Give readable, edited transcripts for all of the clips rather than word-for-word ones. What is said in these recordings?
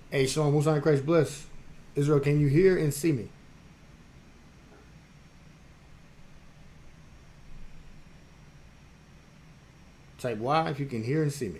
Hey, Shalom, Most High Christ bless. Israel, can you hear and see me? Type Y if you can hear and see me.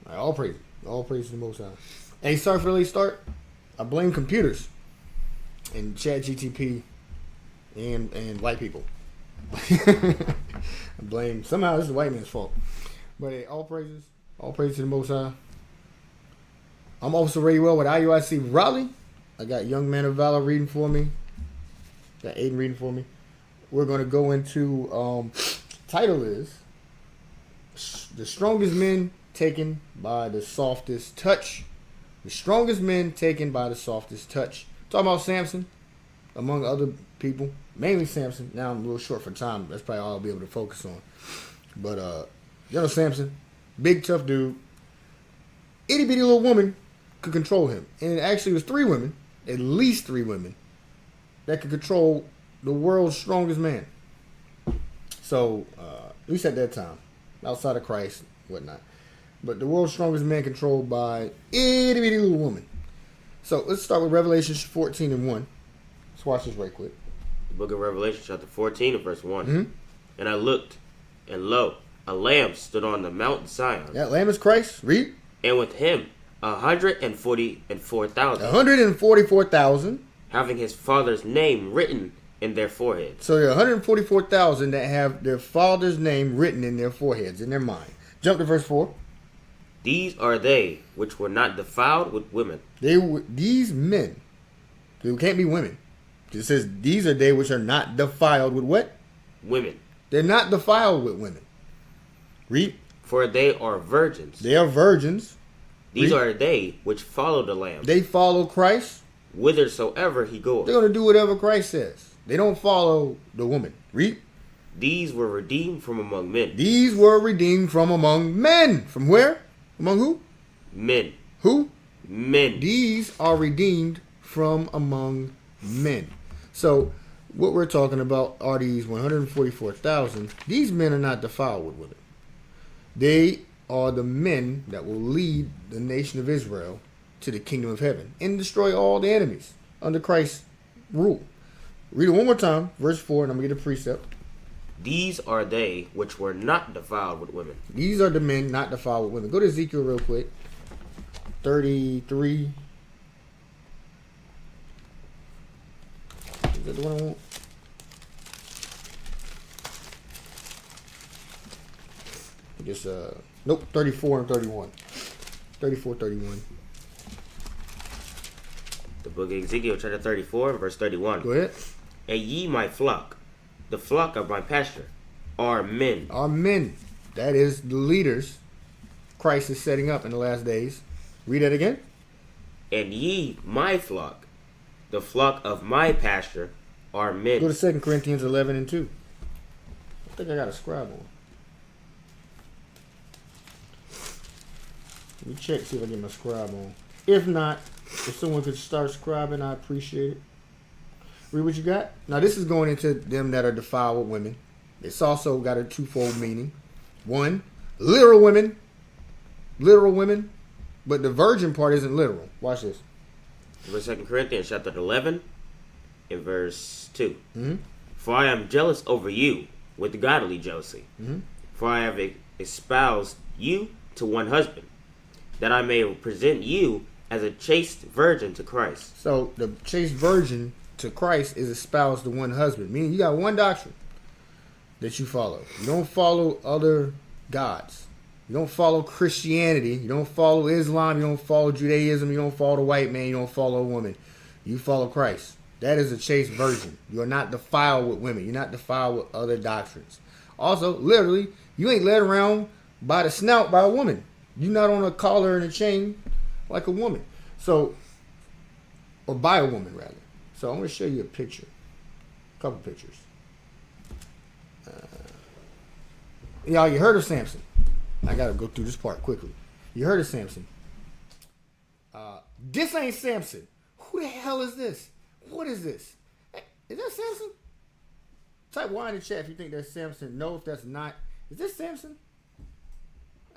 All right, all praise. All praise to the Most High. Hey, sorry for the late start. I blame computers and Chat GTP and white people. I blame, somehow this is the white man's fault. But hey, all praises to the Most High. I'm Officer Ray Well with IUIC Raleigh. I got Young Man of Valor reading for me. Got Aiden reading for me. We're going to go into, title is The Strongest Men Taken by the Softest Touch. The strongest men taken by the softest touch. Talking about Samson, among other people. Mainly Samson. Now I'm a little short for time. That's probably all I'll be able to focus on. But, you know Samson. Big, tough dude. Itty bitty little woman could control him. And it actually was 3 women, at least 3 women, that could control the world's strongest man. So, at least at that time. Outside of Christ, whatnot. But the world's strongest man controlled by itty bitty little woman. So let's start with Revelation 14 and 1. Let's watch this right quick. The book of Revelation, chapter 14 and verse 1. Mm-hmm. And I looked, and lo, a lamb stood on the Mount Zion. That lamb is Christ. Read. And with him 144,000. 144,000. Having his father's name written in their foreheads. So there are 144,000 that have their father's name written in their foreheads, in their mind. Jump to verse 4. These are they which were not defiled with women. These men. They can't be women. It says these are they which are not defiled with what? Women. They're not defiled with women. Read. For they are virgins. They are virgins. These are they which follow the Lamb. They follow Christ. Whithersoever he goeth. They're going to do whatever Christ says. They don't follow the woman. Read. These were redeemed from among men. These were redeemed from among men. From where? Among who? Men. Who? Men. These are redeemed from among men. So, what we're talking about are these 144,000. These men are not defiled with women. They are the men that will lead the nation of Israel to the kingdom of heaven and destroy all the enemies under Christ's rule. Read it one more time, verse 4, and I'm going to get a precept. These are they which were not defiled with women. These are the men not defiled with women. Go to Ezekiel real quick. 33. Is that the one I want? Just, nope, 34 and 31. 34, 31. The book of Ezekiel, chapter 34, and verse 31. Go ahead. And ye my flock, the flock of my pasture, are men. Are men. That is the leaders Christ is setting up in the last days. Read that again. And ye my flock, the flock of my pasture, are men. Go to 2 Corinthians 11 and 2. I think I got a scribe on. Let me check, see if I get my scribe on. If not, if someone could start scribing, I appreciate it. Read what you got. Now, this is going into them that are defiled with women. It's also got a twofold meaning. One, literal women. Literal women. But the virgin part isn't literal. Watch this. Verse 2 Corinthians chapter 11 and verse 2. Mm-hmm. For I am jealous over you with godly jealousy. Mm-hmm. For I have espoused you to one husband, that I may present you as a chaste virgin to Christ. So the chaste virgin to Christ is espoused to one husband. Meaning you got one doctrine that you follow. You don't follow other gods. You don't follow Christianity. You don't follow Islam. You don't follow Judaism. You don't follow the white man. You don't follow a woman. You follow Christ. That is a chaste virgin. You are not defiled with women. You're not defiled with other doctrines. Also, literally, you ain't led around by the snout by a woman. You're not on a collar and a chain like a woman. So, or by a woman, rather. So, I'm going to show you a picture. A couple pictures. Y'all, you heard of Samson. I got to go through this part quickly. You heard of Samson. This ain't Samson. Who the hell is this? What is this? Is that Samson? Type Y in the chat if you think that's Samson. No, if that's not. Is this Samson?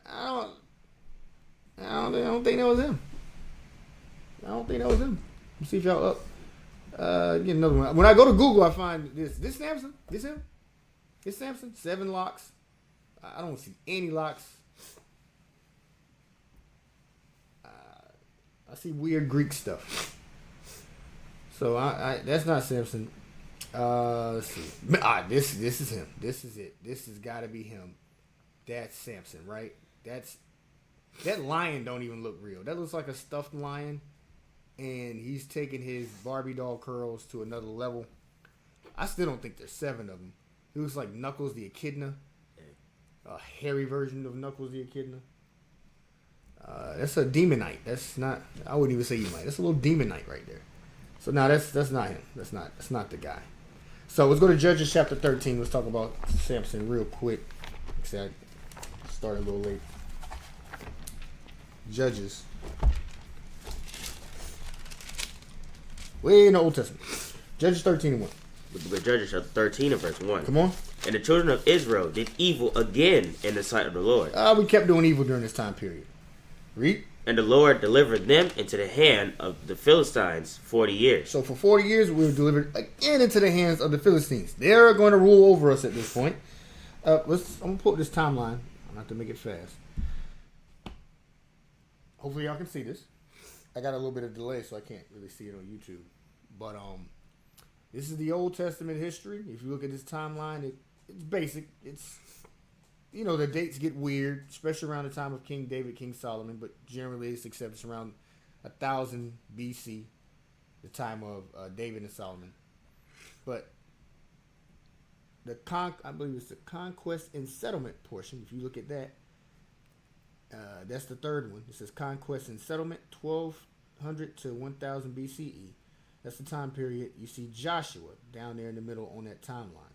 I don't think that was him. I don't think that was him. Let's see if y'all up. Get another one. When I go to Google, I find this. This Samson? This him? This Samson? 7 locks. I don't see any locks. I see weird Greek stuff. So I that's not Samson. Let's see. This is him. This is it. This has got to be him. That's Samson, right? That lion don't even look real. That looks like a stuffed lion, and he's taking his Barbie doll curls to another level. I still don't think there's 7 of them. He looks like Knuckles the Echidna, a hairy version of Knuckles the Echidna. That's a demonite. That's not. I wouldn't even say Edomite. That's a little demonite right there. So now that's not him. That's not the guy. So let's go to Judges chapter 13. Let's talk about Samson real quick. See, I started a little late. Judges. Way in the Old Testament. Judges 13 and 1. The book of Judges chapter 13 and verse 1. Come on. And the children of Israel did evil again in the sight of the Lord. We kept doing evil during this time period. Read. And the Lord delivered them into the hand of the Philistines 40 years. So for 40 years, we were delivered again into the hands of the Philistines. They're going to rule over us at this point. I'm going to put this timeline. I'm have to make it fast. Hopefully y'all can see this. I got a little bit of delay, so I can't really see it on YouTube. But this is the Old Testament history. If you look at this timeline, it's basic. It's, the dates get weird, especially around the time of King David, King Solomon, but generally it's accepted it's around 1000 BC, the time of David and Solomon. But I believe it's the conquest and settlement portion. If you look at that, that's the third one. It says conquest and settlement, 1200 to 1000 BCE. That's the time period. You see Joshua down there in the middle on that timeline.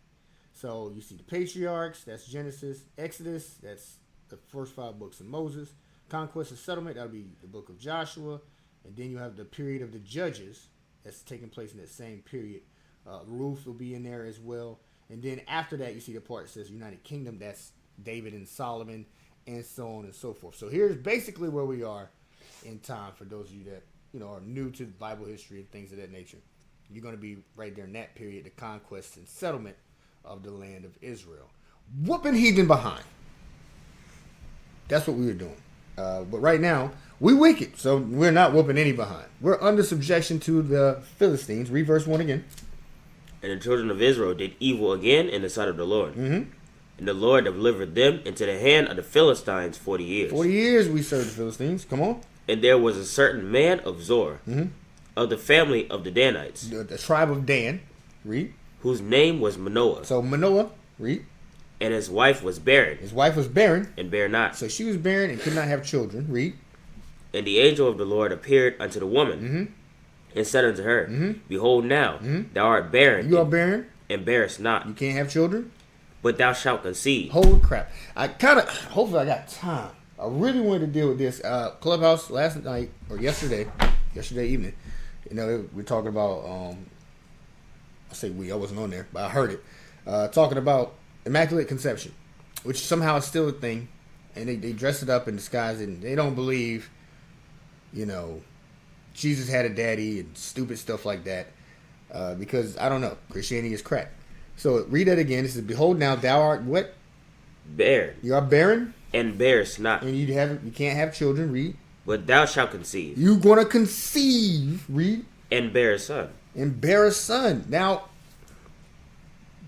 So you see the patriarchs, that's Genesis, Exodus, that's the first 5 books of Moses. Conquest and settlement, that'll be the book of Joshua. And then you have the period of the judges that's taking place in that same period. Ruth will be in there as well. And then after that, you see the part that says United Kingdom, that's David and Solomon, and so on and so forth. So here's basically where we are in time for those of you that are new to Bible history and things of that nature. You're going to be right there in that period, the conquest and settlement of the land of Israel. Whooping heathen behind. That's what we were doing. But right now, we wicked, so we're not whooping any behind. We're under subjection to the Philistines. Read verse 1 again. And the children of Israel did evil again in the sight of the Lord. Mm-hmm. And the Lord delivered them into the hand of the Philistines 40 years. 40 years we served the Philistines. Come on. And there was a certain man of Zor, mm-hmm. of the family of the Danites. The tribe of Dan. Read. Whose name was Manoah. So Manoah, read. And his wife was barren. His wife was barren. And bare not. So she was barren and could not have children. Read. And the angel of the Lord appeared unto the woman, mm-hmm. and said unto her, mm-hmm. Behold now, mm-hmm. thou art barren. You are barren. And bearest not. You can't have children. But thou shalt conceive. Holy crap. Hopefully I got time. I really wanted to deal with this. Clubhouse last night, or yesterday evening, we're talking about, I wasn't on there, but I heard it, talking about Immaculate Conception, which somehow is still a thing, and they dress it up and disguise it, and they don't believe, Jesus had a daddy and stupid stuff like that, because, I don't know, Christianity is crack. So read that again. It says, Behold now, thou art what? Barren. You are barren. And bearest not. And you can't have children. Read. But thou shalt conceive. You're going to conceive. Read. And bear a son. And bear a son. Now,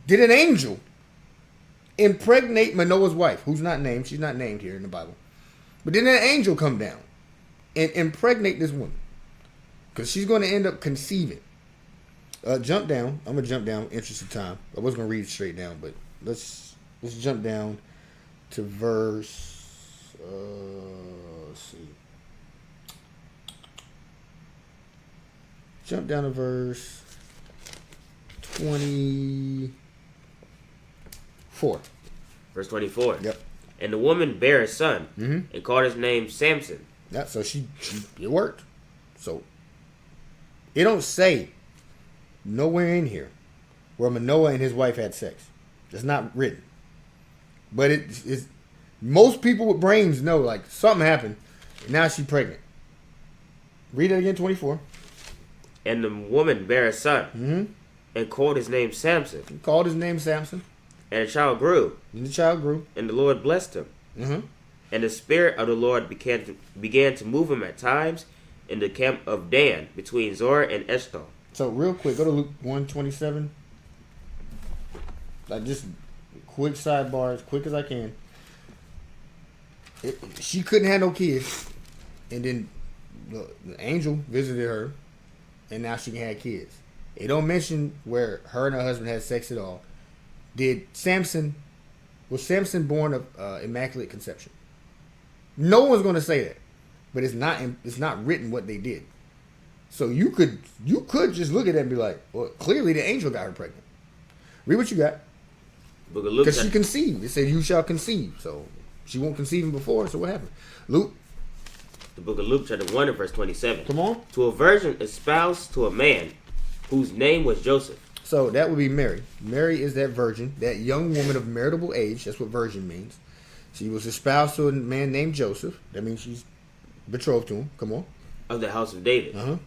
did an angel impregnate Manoah's wife, who's not named? She's not named here in the Bible. But did an angel come down and impregnate this woman? Because she's going to end up conceiving. Jump down. I'm going to jump down, interest of time. I was going to read it straight down, but let's jump down to verse let's see. Jump down to verse 24. Verse 24. Yep. And the woman bare a son, and called his name Samson. Yeah, so it worked. So it don't say nowhere in here where Manoah and his wife had sex. It's not written. But it's most people with brains know, like, something happened. Now she's pregnant. Read it again, 24. And the woman bare a son, and called his name Samson. He called his name Samson. And the child grew, And the child grew. and the Lord blessed him. And the Spirit of the Lord began to move him at times in the camp of Dan, between Zor and Eshtaol. So real quick, go to Luke 1:27. Like, just quick sidebar, as quick as I can. She couldn't have no kids, and then the angel visited her, and now she can have kids. It don't mention where her and her husband had sex at all. Was Samson born of immaculate conception? No one's going to say that, but it's not written what they did. So you could just look at that and be like, well, clearly the angel got her pregnant. Read what you got. Book of Luke. Because she conceived. It said, you shall conceive. So she won't conceive him before. So what happened? Luke. The book of Luke, chapter 1 and verse 27. Come on. To a virgin espoused to a man whose name was Joseph. So that would be Mary. Mary is that virgin, that young woman of maritable age. That's what virgin means. She was espoused to a man named Joseph. That means she's betrothed to him. Come on. Of the house of David.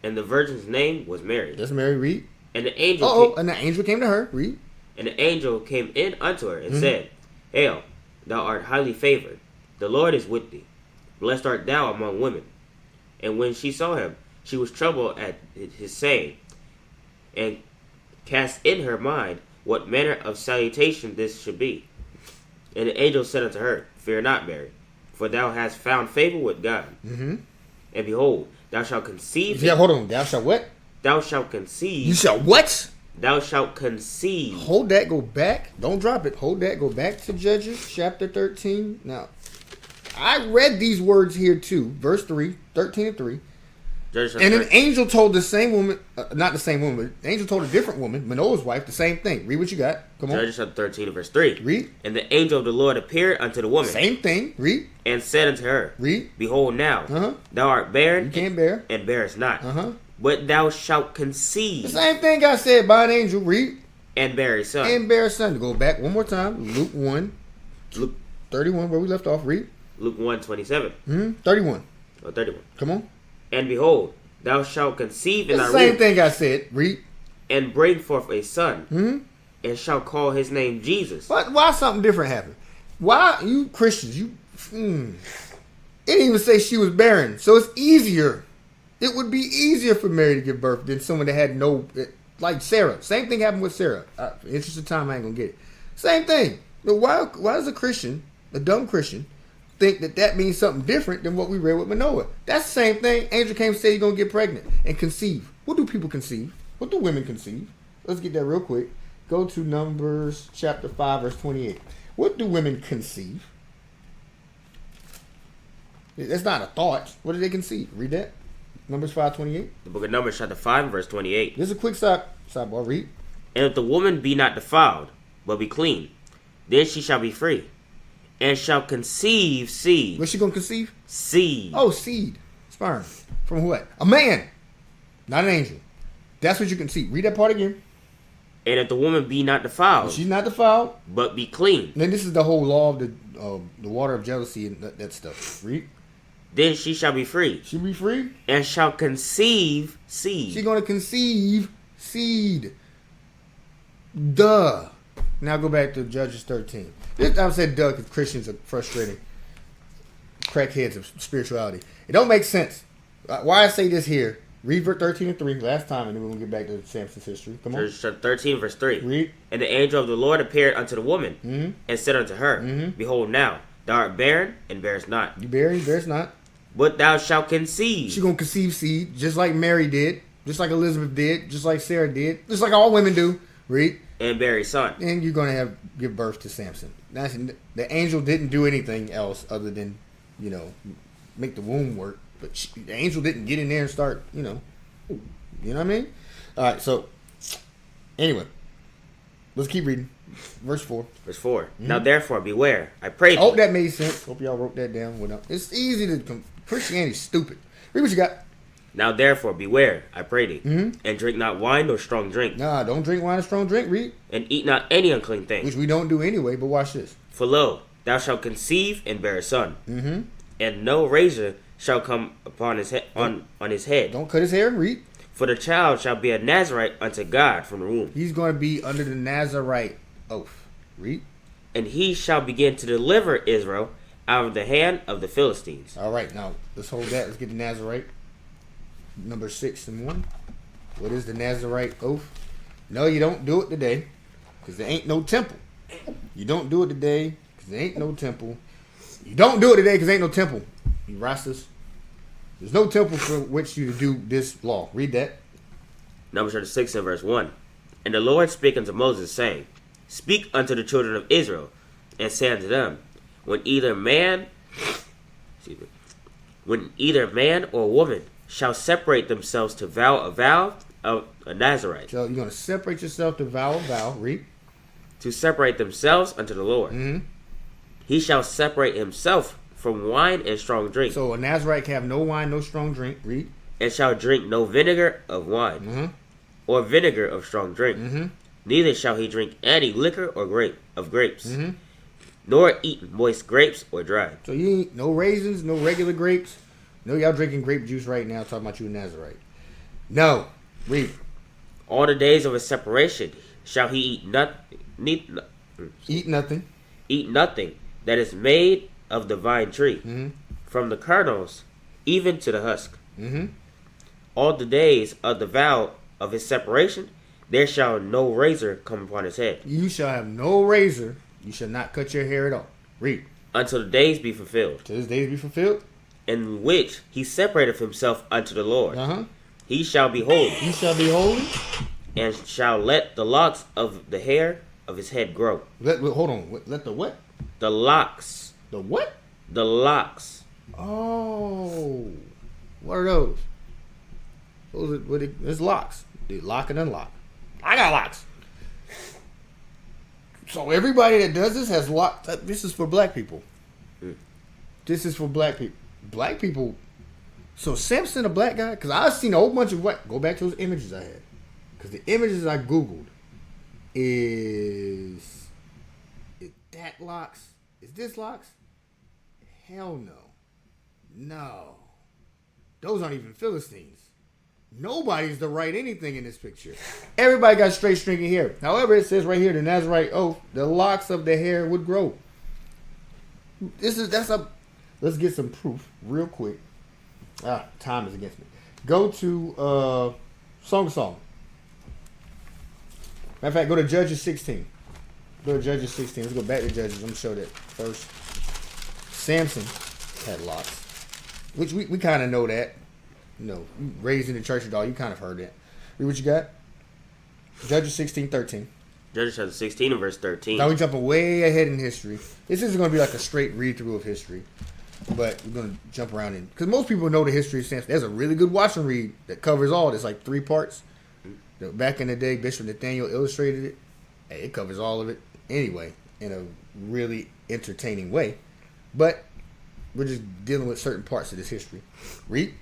And the virgin's name was Mary. That's Mary. Read. And the angel and the angel came to her. Read. And the angel came in unto her and said, Hail, thou art highly favored. The Lord is with thee. Blessed art thou among women. And when she saw him, she was troubled at his saying, and cast in her mind what manner of salutation this should be. And the angel said unto her, Fear not, Mary, for thou hast found favor with God. And behold, thou shalt conceive. Yeah, hold on. Thou shalt what? Thou shalt conceive. You shall what? Thou shalt conceive. Hold that, go back. Don't drop it. Hold that, go back to Judges chapter 13. Now, I read these words here too. Verse 3, 13 and 3. And an angel told the same woman, not the same woman, but the angel told a different woman, Manoah's wife, the same thing. Read what you got. Come on. Judges chapter 13 and verse 3. Read. And the angel of the Lord appeared unto the woman. Same thing. Read. And said unto her, Read. Behold now, thou art barren. You can't bear. And bearest not. But thou shalt The conceive. same thing got said by an angel. Read. And bear a son. And bear a son. Go back one more time. Luke 1. Luke 31, where we left off. Read. Luke 1:27. 31. Or 31. Come on. And behold, thou shalt conceive in The thy same womb, thing I said. Read. and bring forth a son, and shall call his name Jesus. Why something different happened? Why you Christians? It didn't even say she was barren, so it's easier. It would be easier for Mary to give birth than someone that had no, like Sarah. Same thing happened with Sarah. For interest of time, I ain't gonna get it. Same thing. But why does a Christian, a dumb Christian, think that means something different than what we read with Manoah? That's the same thing. Angel came and said you're gonna get pregnant and conceive. What do people conceive? What do women conceive? Let's get that real quick. Go to Numbers chapter 5, verse 28. What do women conceive? That's not a thought. What do they conceive? Read that. Numbers 5:28. The book of Numbers chapter 5 verse 28. This is a quick sidebar. Read. And if the woman be not defiled, but be clean, then she shall be free, and shall conceive seed. What's she gonna conceive? Seed. Oh, seed. Sperm. From what? A man. Not an angel. That's what you can see. Read that part again. And if the woman be not defiled, She's not defiled. but be clean, And then this is the whole law of the water of jealousy and that stuff. Read. then she shall be free, She be free. and shall conceive seed. She gonna conceive seed. Duh. Now go back to Judges 13. This time I said duh because Christians are frustrating crackheads of spirituality. It don't make sense. Why I say this here? Read verse 13 and 3 last time, and then we're gonna get back to Samson's history. Come on. Judges chapter 13 verse 3. Read. And the angel of the Lord appeared unto the woman, and said unto her, Behold now, thou art barren, and bearest not, You bears not. but thou shalt conceive. She gonna conceive seed, just like Mary did, just like Elizabeth did, just like Sarah did, just like all women do. Read. and bear a son. And you're gonna give birth to Samson. The angel didn't do anything else other than, make the womb work. But the angel didn't get in there and start, you know what I mean? All right, so anyway, let's keep reading. Verse 4. Verse 4. Mm-hmm. Now therefore beware, I pray thee. Hope that made sense. Hope y'all wrote that down. It's easy to... Christianity's stupid. Read what you got. Now therefore beware, I pray thee, and drink not wine nor strong drink. Nah, don't drink wine or strong drink. Read. And eat not any unclean thing. Which we don't do anyway, but watch this. For lo, thou shalt conceive and bear a son, and no razor shall come upon his head on his head. Don't cut his hair. Read. For the child shall be a Nazarite unto God from the womb. He's going to be under the Nazarite oath. Read. And he shall begin to deliver Israel out of the hand of the Philistines. All right, now let's hold that. Let's get the Nazarite. Number 6 and 1. What is the Nazarite oath? No, you don't do it today, because there ain't no temple. You don't do it today, because there ain't no temple. You don't do it today, because there ain't no temple. You Rastas. There's no temple for which you to do this law. Read that. Numbers 36 and verse 1. And the Lord spake unto Moses, saying, Speak unto the children of Israel, and say unto them, when either man or woman shall separate themselves to vow a vow of a Nazarite. So you're going to separate yourself to vow a vow. Read. To separate themselves unto the Lord. He shall separate himself from wine and strong drink. So a Nazarite can have no wine, no strong drink. Read. And shall drink no vinegar of wine, or vinegar of strong drink. Neither shall he drink any liquor or grapes, nor eat moist grapes or dried. So you eat no raisins, no regular grapes. No, y'all drinking grape juice right now talking about you a Nazarite. No. Read. All the days of his separation shall he eat nothing. Eat nothing that is made of the vine tree, from the kernels even to the husk. All the days of the vow of his separation, there shall no razor come upon his head. You shall have no razor. You shall not cut your hair at all. Read. Until the days be fulfilled. Till his days be fulfilled. In which he separateth himself unto the Lord. He shall be holy. He shall be holy. And shall let the locks of the hair of his head grow. Hold on. Let the what? The locks. The what? The locks. Oh. What are those? There's locks. They lock and unlock. I got locks. So everybody that does this has locks. This is for black people. This is for black people. Black people. So Samson, a black guy? Because I've seen a whole bunch of what? Go back to those images I had. Because the images I Googled is that locks? Is this locks? Hell no. No. Those aren't even Philistines. Nobody's to write anything in this picture. Everybody got straight stringy hair. However, it says right here, the Nazarite oath, the locks of the hair would grow. Let's get some proof real quick. Time is against me. Go to Song of Solomon. Matter of fact, go to Judges 16. Go to Judges 16. Let's go back to Judges. I'm going to show that first. Samson had locks. Which we kind of know that. You know, raised in the church dog, you kind of heard that. Read what you got. Judges 16:13. Judges chapter 16 and verse 13. Now we're jumping way ahead in history. This isn't going to be like a straight read-through of history. But we're going to jump around in. Because most people know the history of Samson. There's a really good watch and read that covers all this, like 3 parts. Back in the day, Bishop Nathaniel illustrated it. Hey, it covers all of it anyway, in a really entertaining way. But we're just dealing with certain parts of this history. Read.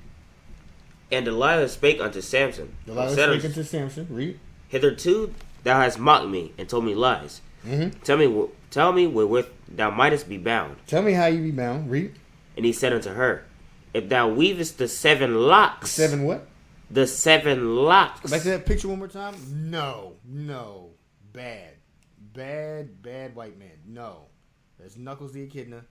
And Delilah spake unto Samson. Delilah spake unto Samson. Read. Hitherto thou hast mocked me and told me lies. Tell me wherewith thou mightest be bound. Tell me how you be bound. Read. And he said unto her, If thou weavest the 7 locks. 7 what? The 7 locks. Go back to that picture one more time. No. Bad white man. No. That's Knuckles the Echidna.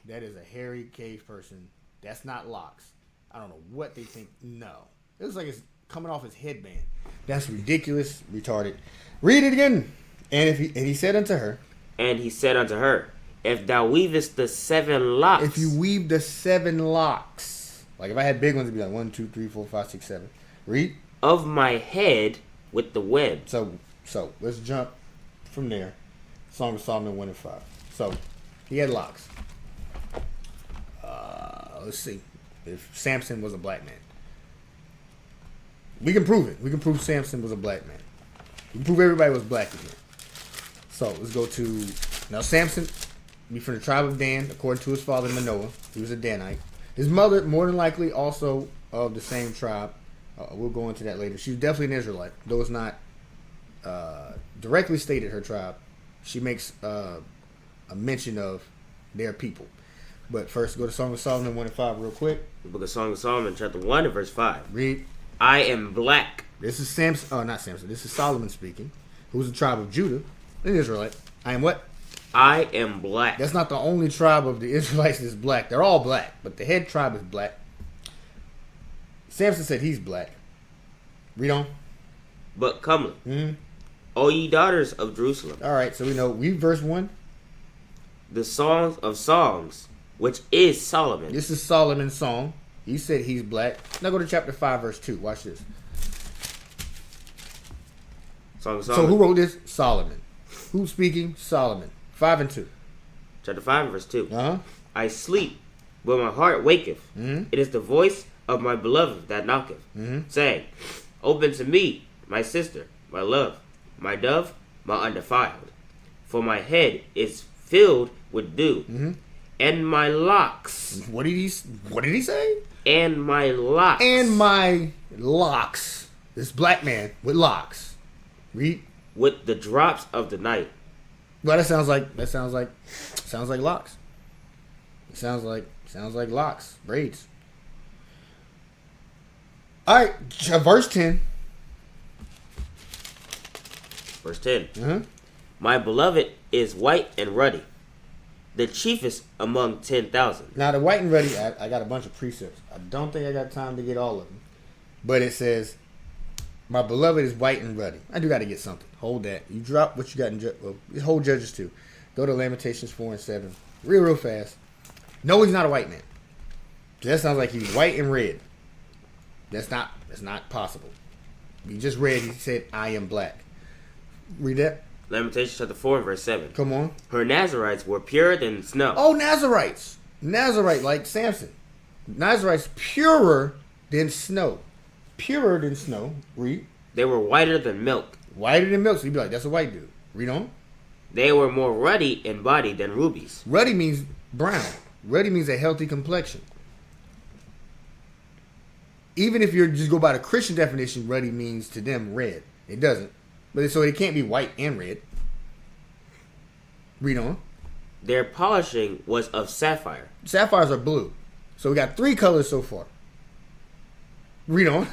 That is a hairy cave person. That's not locks. I don't know what they think. No. It looks like it's coming off his headband. That's ridiculous, retarded. Read it again. And he said unto her. And he said unto her, If thou weavest the 7 locks. If you weave the 7 locks. Like if I had big ones, it'd be like 1, 2, 3, 4, 5, 6, 7. Read. Of my head with the web. So let's jump from there. Song of Solomon 1 and 5. So he had locks. let's see. If Samson was a black man. We can prove it. We can prove Samson was a black man. We can prove everybody was black in here. So let's go to now Samson. Be from the tribe of Dan, according to his father Manoah. He was a Danite. His mother, more than likely, also of the same tribe. We'll go into that later. She's definitely an Israelite, though it's not directly stated her tribe. She makes a mention of their people. But first, go to Song of Solomon 1 and 5 real quick. The book of Song of Solomon, chapter 1 and verse 5. Read. I am black. This is Samson. Oh, not Samson. This is Solomon speaking, who's the tribe of Judah, an Israelite. I am what? I am black. That's not the only tribe of the Israelites that's black. They're all black, but the head tribe is black. Samson said he's black. Read on. But comely. Mm-hmm. O ye daughters of Jerusalem. All right, so we know. Read verse 1. The songs of songs, which is Solomon. This is Solomon's song. He said he's black. Now go to chapter 5, verse 2. Watch this. Song of Solomon. So who wrote this? Solomon. Who's speaking? Solomon. 5 and 2. Chapter 5 and verse 2. Uh-huh. I sleep, but my heart waketh. Mm-hmm. It is the voice of my beloved that knocketh, saying, Open to me, my sister, my love, my dove, my undefiled. For my head is filled with dew, and my locks. What did he say? And my locks. And my locks. This black man with locks. Read. With the drops of the night. Well, that sounds like locks. It sounds like locks, braids. All right, verse 10. Verse 10. Uh-huh. My beloved is white and ruddy, the chiefest among 10,000. Now the white and ruddy, I got a bunch of precepts. I don't think I got time to get all of them, but it says, "My beloved is white and ruddy." I do got to get something. Hold that. You drop what you got in hold Judges 2. Go to Lamentations 4 and 7. Real fast. No, he's not a white man. That sounds like he's white and red. That's not possible. He just read. He said, "I am black." Read that. Lamentations chapter 4 and verse 7. Come on. Her Nazarites were purer than snow. Oh, Nazarites. Nazarite like Samson. Nazarites purer than snow. Purer than snow. Read. They were whiter than milk. Whiter than milk. So you'd be like, that's a white dude. Read on. They were more ruddy in body than rubies. Ruddy means brown. Ruddy means a healthy complexion. Even if you just go by the Christian definition, ruddy means to them red. It doesn't. But so it can't be white and red. Read on. Their polishing was of sapphire. Sapphires are blue. So we got 3 colors so far. Read on.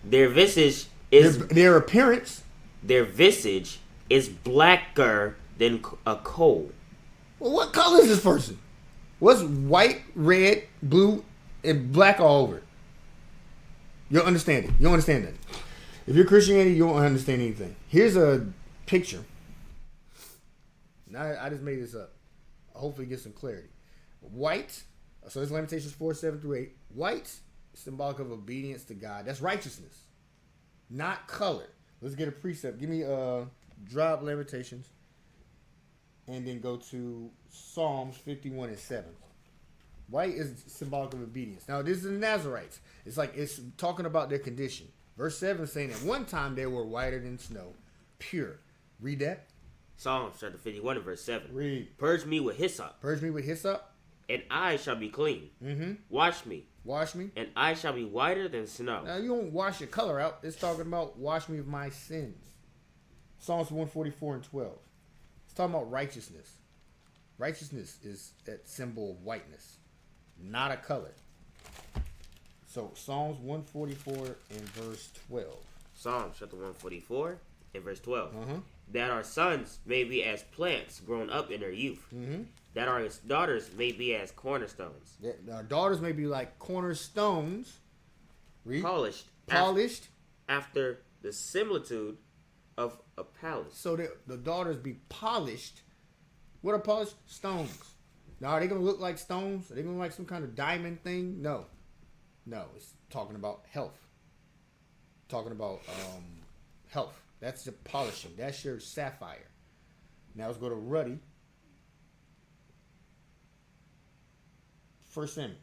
Their visage is their appearance. Their visage is blacker than a coal. Well, what color is this person? What's white, red, blue, and black all over? You'll understand it. You don't understand that. If you're Christianity, you won't understand anything. Here's a picture. Now I just made this up. Hopefully get some clarity. White. So this is Lamentations 4, 7 through 8. White, symbolic of obedience to God. That's righteousness. Not color. Let's get a precept. Give me drop Lamentations. And then go to Psalms 51 and 7. White is symbolic of obedience. Now this is the Nazarites. It's talking about their condition. Verse 7 saying at one time they were whiter than snow. Pure. Read that. Psalms chapter 51 and verse 7. Read. Purge me with hyssop. Purge me with hyssop. And I shall be clean. Mm-hmm. Wash me. Wash me. And I shall be whiter than snow. Now you don't wash your color out. It's talking about wash me of my sins. Psalms 144 and 12. It's talking about righteousness. Righteousness is that symbol of whiteness, not a color. So Psalms 144 and verse 12. Psalms chapter 144 and verse 12. Uh-huh. That our sons may be as plants grown up in their youth. Mm-hmm. That our daughters may be as cornerstones. That our daughters may be like cornerstones. Read. Polished. After the similitude of a palace. So that the daughters be polished. What are polished? Stones. Now are they going to look like stones? Are they going to look like some kind of diamond thing? No. No, it's talking about health. Talking about health. That's the polishing. That's your sapphire. Now let's go to ruddy. 1 Samuel.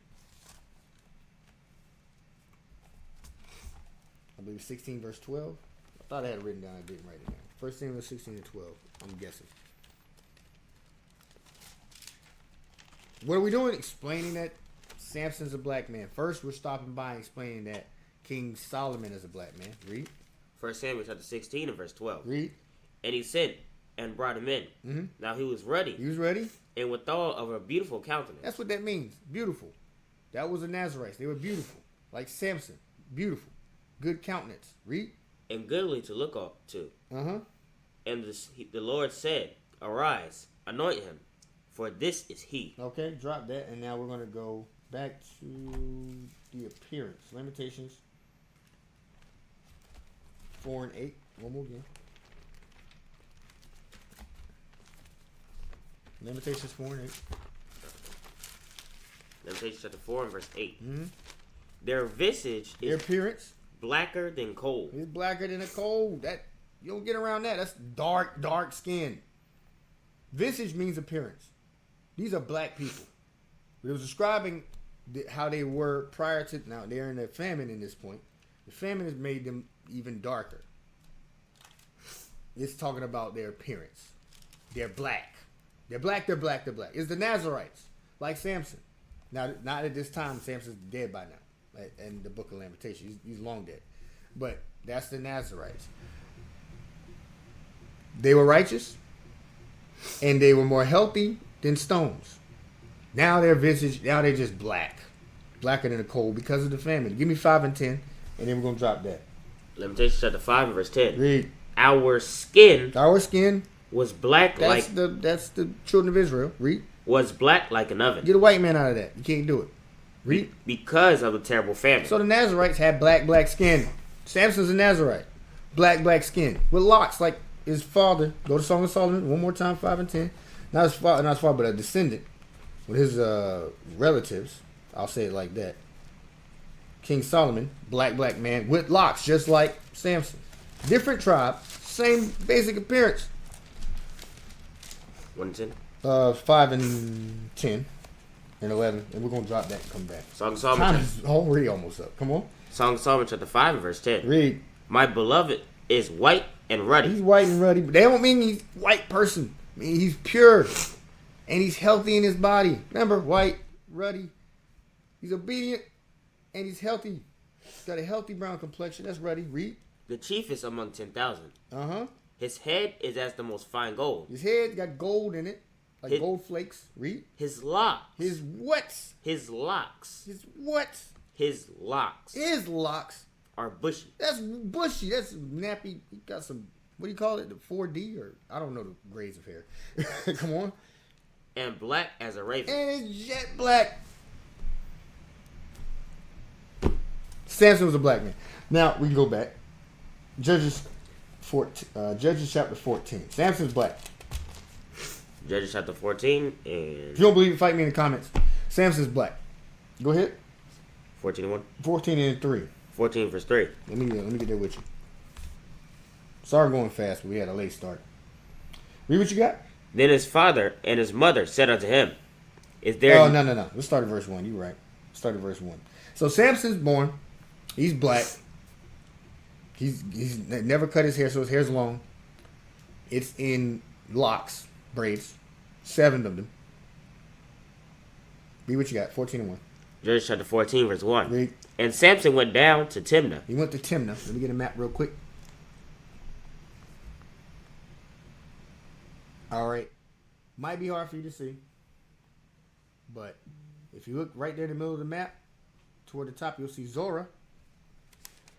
I believe 16 verse 12. I thought I had it written down. I didn't write it down. 1 Samuel 16 and 12. I'm guessing. What are we doing? Explaining that Samson's a black man. First, we're stopping by and explaining that King Solomon is a black man. Read. 1 Samuel chapter 16 and verse 12. Read. And he sent and brought him in. Mm-hmm. Now he was ruddy. He was ready? And withal of a beautiful countenance. That's what that means. Beautiful. That was the Nazarites. They were beautiful. Like Samson. Beautiful. Good countenance. Read. And goodly to look up to. Uh-huh. And the Lord said, Arise, anoint him, for this is he. Okay, drop that. And now we're going to go back to the appearance. Lamentations 4 and 8. One more again. Lamentations 4 and 8. Lamentations chapter 4 and verse 8. Mm-hmm. Their visage Their is appearance. blacker than coal. It's blacker than a coal. That you don't get around that. That's dark skin. Visage means appearance. These are black people. But it was describing how they were prior to. Now they're in a famine in this point. The famine has made them even darker. It's talking about their appearance. They're black. They're black. They're black. They're black. It's the Nazarites, like Samson. Now, not at this time. Samson's dead by now. In the Book of Lamentations, he's long dead. But that's the Nazarites. They were righteous, and they were more healthy than stones. Now their visage, now they're just black, blacker than a coal because of the famine. Give me 5 and 10, and then we're gonna drop that. Lamentations chapter 5 and verse 10. Read. Our skin was black that's the children of Israel. Read. Was black like an oven. Get a white man out of that. You can't do it. Read. Because of the terrible famine. So the Nazarites had black skin. Samson's a Nazarite. Black skin. With locks like his father. Go to Song of Solomon one more time, 5 and 10. Not his father, but a descendant. With his relatives. I'll say it like that. King Solomon, black man, with locks, just like Samson. Different tribe, same basic appearance. 1 and 10. 5 and 10 and 11, and we're gonna drop that and come back. Song of Solomon. Time is already almost up. Come on. Song of Solomon chapter 5 and verse 10. Read. My beloved is white and ruddy. He's white and ruddy, but they don't mean he's a white person. I mean he's pure, and he's healthy in his body. Remember, white, ruddy. He's obedient, and he's healthy. He's got a healthy brown complexion. That's ruddy. Read. The chiefest among 10,000. Uh-huh. His head is as the most fine gold. His head got gold in it, like gold flakes. Read. His locks. His what? His locks. His what? His locks. His locks are bushy. That's bushy. That's nappy. He got some, what do you call it? The 4D or I don't know the grades of hair. Come on. And black as a raven. And it's jet black. Samson was a black man. Now we can go back. Judges chapter 14. Samson's black. Judges chapter 14 and... If you don't believe it, fight me in the comments. Samson's black. Go ahead. 14 and 1? 14 and 3. 14 verse 3. Let me get there with you. Sorry I'm going fast, but we had a late start. Read what you got. Then his father and his mother said unto him, Is there... Oh, no. Let's start at verse 1. You're right. Start at verse 1. So Samson's born. He's black. He's never cut his hair, so his hair's long. It's in locks, braids. 7 of them. Read what you got. 14 and 1. Judges chapter 14 verse 1. Read. And Samson went down to Timnah. He went to Timnah. Let me get a map real quick. All right. Might be hard for you to see. But if you look right there in the middle of the map, toward the top, you'll see Zorah.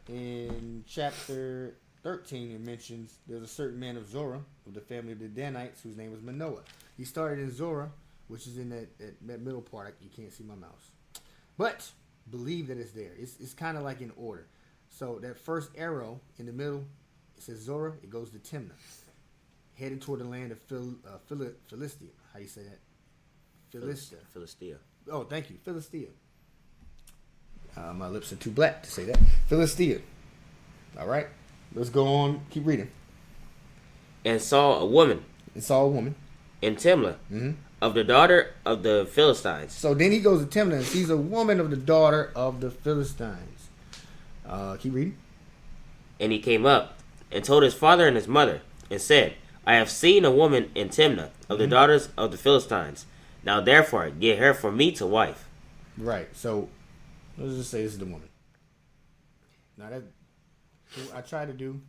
In chapter 13, it mentions there's a certain man of Zorah, of the family of the Danites, whose name was Manoah. He started in Zorah, which is in that middle part. You can't see my mouse. But believe that it's there. It's kind of like in order. So that first arrow in the middle, it says Zorah. It goes to Timnah. Heading toward the land of Philistia. How you say that? Philistia. Oh, thank you. Philistia. My lips are too black to say that. Philistia. All right. Let's go on. Keep reading. And saw a woman. And saw a woman. In Timnah. Mm-hmm. Of the daughter of the Philistines. So then he goes to Timnah and sees a woman of the daughter of the Philistines. Keep reading. And he came up and told his father and his mother, and said, I have seen a woman in Timnah of the daughters of the Philistines. Now therefore get her for me to wife. Right. So let's just say this is the woman. Now that I tried to do,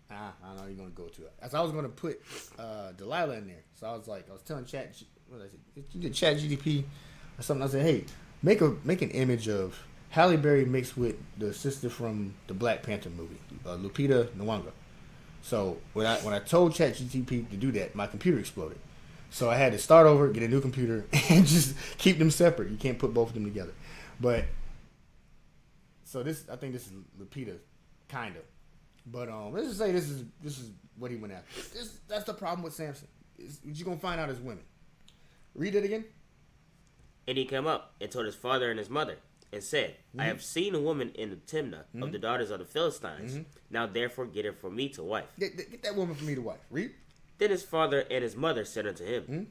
I don't know how you're gonna go to it. As I was gonna put Delilah in there, so I was telling Chat, what did I say? You did Chat GDP or something. I said, hey, make an image of Halle Berry mixed with the sister from the Black Panther movie, Lupita Nyong'o. So when I told ChatGPT to do that, my computer exploded. So I had to start over, get a new computer, and just keep them separate. You can't put both of them together. But so I think this is Lupita, kind of. But let's just say this is what he went after. That's the problem with Samson. What you're gonna find out is women. Read it again. And he came up and told his father and his mother, and said, I have seen a woman in the Timnah of the daughters of the Philistines. Now therefore get her for me to wife. Get that woman for me to wife. Read. Then his father and his mother said unto him,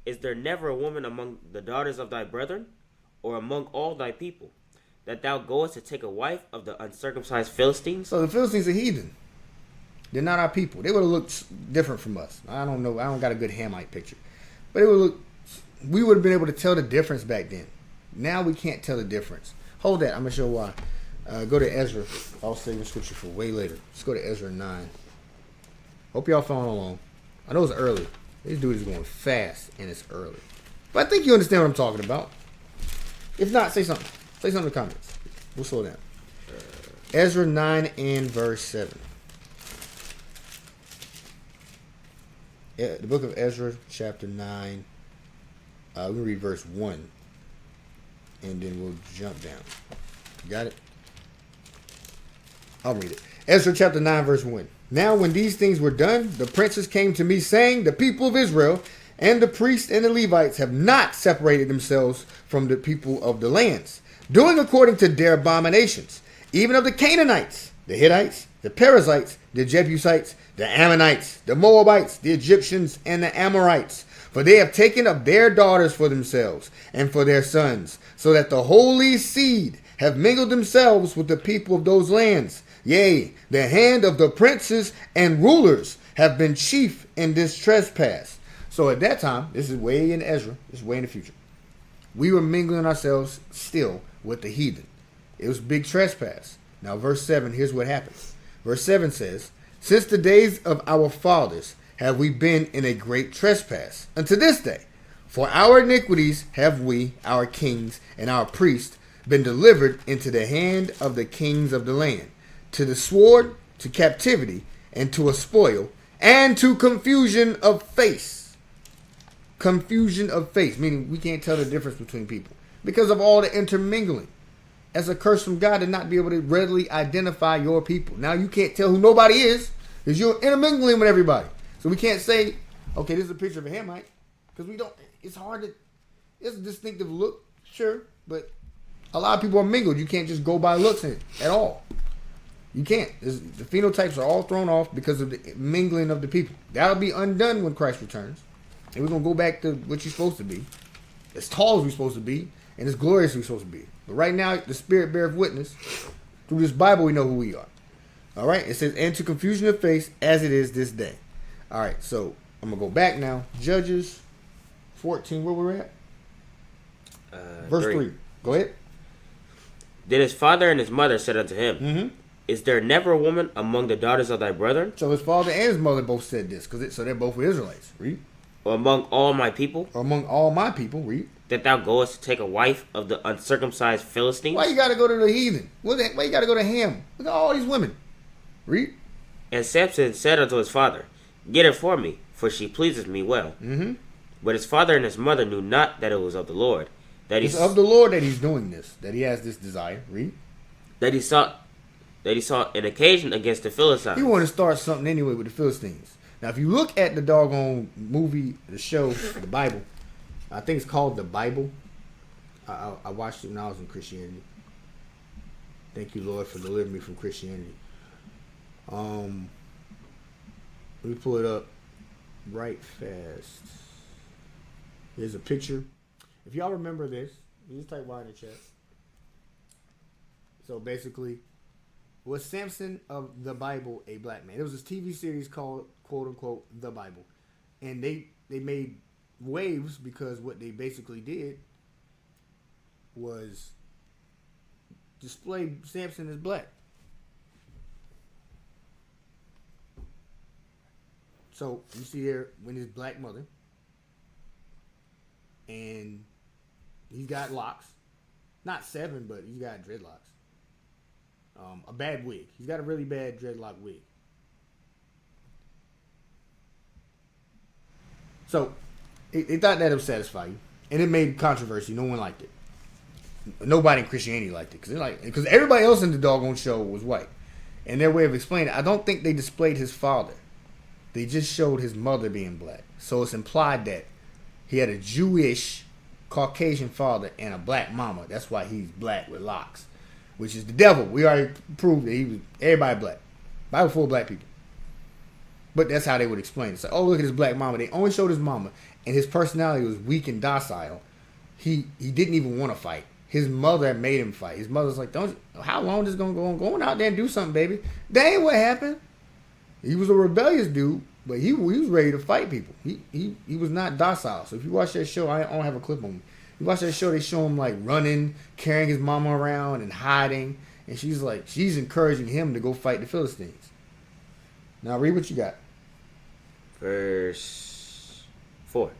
Is there never a woman among the daughters of thy brethren, or among all thy people, that thou goest to take a wife of the uncircumcised Philistines? So the Philistines are heathen. They're not our people. They would have looked different from us. I don't know. I don't got a good Hamite picture. But we would have been able to tell the difference back then. Now we can't tell the difference. Hold that. I'm going to show why. Go to Ezra. I'll save the scripture for way later. Let's go to Ezra 9. Hope y'all following along. I know it's early. This dude is going fast, and it's early. But I think you understand what I'm talking about. If not, say something. Say something in the comments. We'll slow down. Ezra 9 and verse 7. The book of Ezra, chapter 9. We'll read verse 1. And then we'll jump down. Got it? I'll read it. Ezra chapter 9, verse 1. Now when these things were done, the princes came to me, saying, the people of Israel and the priests and the Levites have not separated themselves from the people of the lands, doing according to their abominations, even of the Canaanites, the Hittites, the Perizzites, the Jebusites, the Ammonites, the Moabites, the Egyptians, and the Amorites. For they have taken up their daughters for themselves and for their sons, so that the holy seed have mingled themselves with the people of those lands. Yea, the hand of the princes and rulers have been chief in this trespass. So at that time, this is way in Ezra, this is way in the future, we were mingling ourselves still with the heathen. It was big trespass. Now verse 7, here's what happens. Verse 7 says, since the days of our fathers have we been in a great trespass unto this day. For our iniquities have we, our kings and our priests, been delivered into the hand of the kings of the land, to the sword, to captivity, and to a spoil, and to confusion of face. Confusion of face, meaning we can't tell the difference between people because of all the intermingling. As a curse from God to not be able to readily identify your people. Now you can't tell who nobody is because you're intermingling with everybody. So we can't say, okay, this is a picture of a Hamite, because we don't. It's hard to. It's a distinctive look, sure, but a lot of people are mingled. You can't just go by looks at all. You can't. The phenotypes are all thrown off because of the mingling of the people. That'll be undone when Christ returns, and we're gonna go back to what you're supposed to be, as tall as we're supposed to be, and as glorious as we're supposed to be. But right now, the Spirit beareth witness. Through this Bible, we know who we are. All right. It says, "And to confusion of face, as it is this day." All right, so I'm going to go back now. Judges 14, where we're at? Verse 3. Go ahead. Then his father and his mother said unto him, Is there never a woman among the daughters of thy brethren? So his father and his mother both said this, so they're both Israelites. Read. Or among all my people? Or among all my people. Read. That thou goest to take a wife of the uncircumcised Philistines? Why you got to go to the heathen? Why you got to go to Ham? Look at all these women. Read. And Samson said unto his father, Get her for me, for she pleases me well. But his father and his mother knew not that it was of the Lord. It's of the Lord that he's doing this, that he has this desire. Read. That he sought an occasion against the Philistines. He wanted to start something anyway with the Philistines. Now, if you look at the doggone movie, the show, the Bible, I think it's called The Bible. I watched it when I was in Christianity. Thank you, Lord, for delivering me from Christianity. Let me pull it up right fast. Here's a picture. If y'all remember this, you just type Y in the chat. So basically, Was Samson of the Bible a black man? It was this TV series called, quote unquote, The Bible. And they made waves because what they basically did was display Samson as black. So you see there when his black mother, and he's got locks, not 7, but he's got dreadlocks. A bad wig. He's got a really bad dreadlock wig. So they thought that would satisfy you, and it made controversy. No one liked it. Nobody in Christianity liked it because everybody else in the doggone show was white, and their way of explaining it, I don't think they displayed his father. They just showed his mother being black. So it's implied that he had a Jewish Caucasian father and a black mama. That's why he's black with locks, which is the devil. We already proved that he was everybody black. Bible full of black people. But that's how they would explain it. So, oh, look at his black mama. They only showed his mama, and his personality was weak and docile. He didn't even want to fight. His mother had made him fight. His mother's like, how long is this going to go on? Go on out there and do something, baby. That ain't what happened. He was a rebellious dude, but he was ready to fight people. He was not docile. So if you watch that show, I don't have a clip on me. You watch that show, they show him like running, carrying his mama around and hiding. And she's encouraging him to go fight the Philistines. Now read what you got. Verse 4.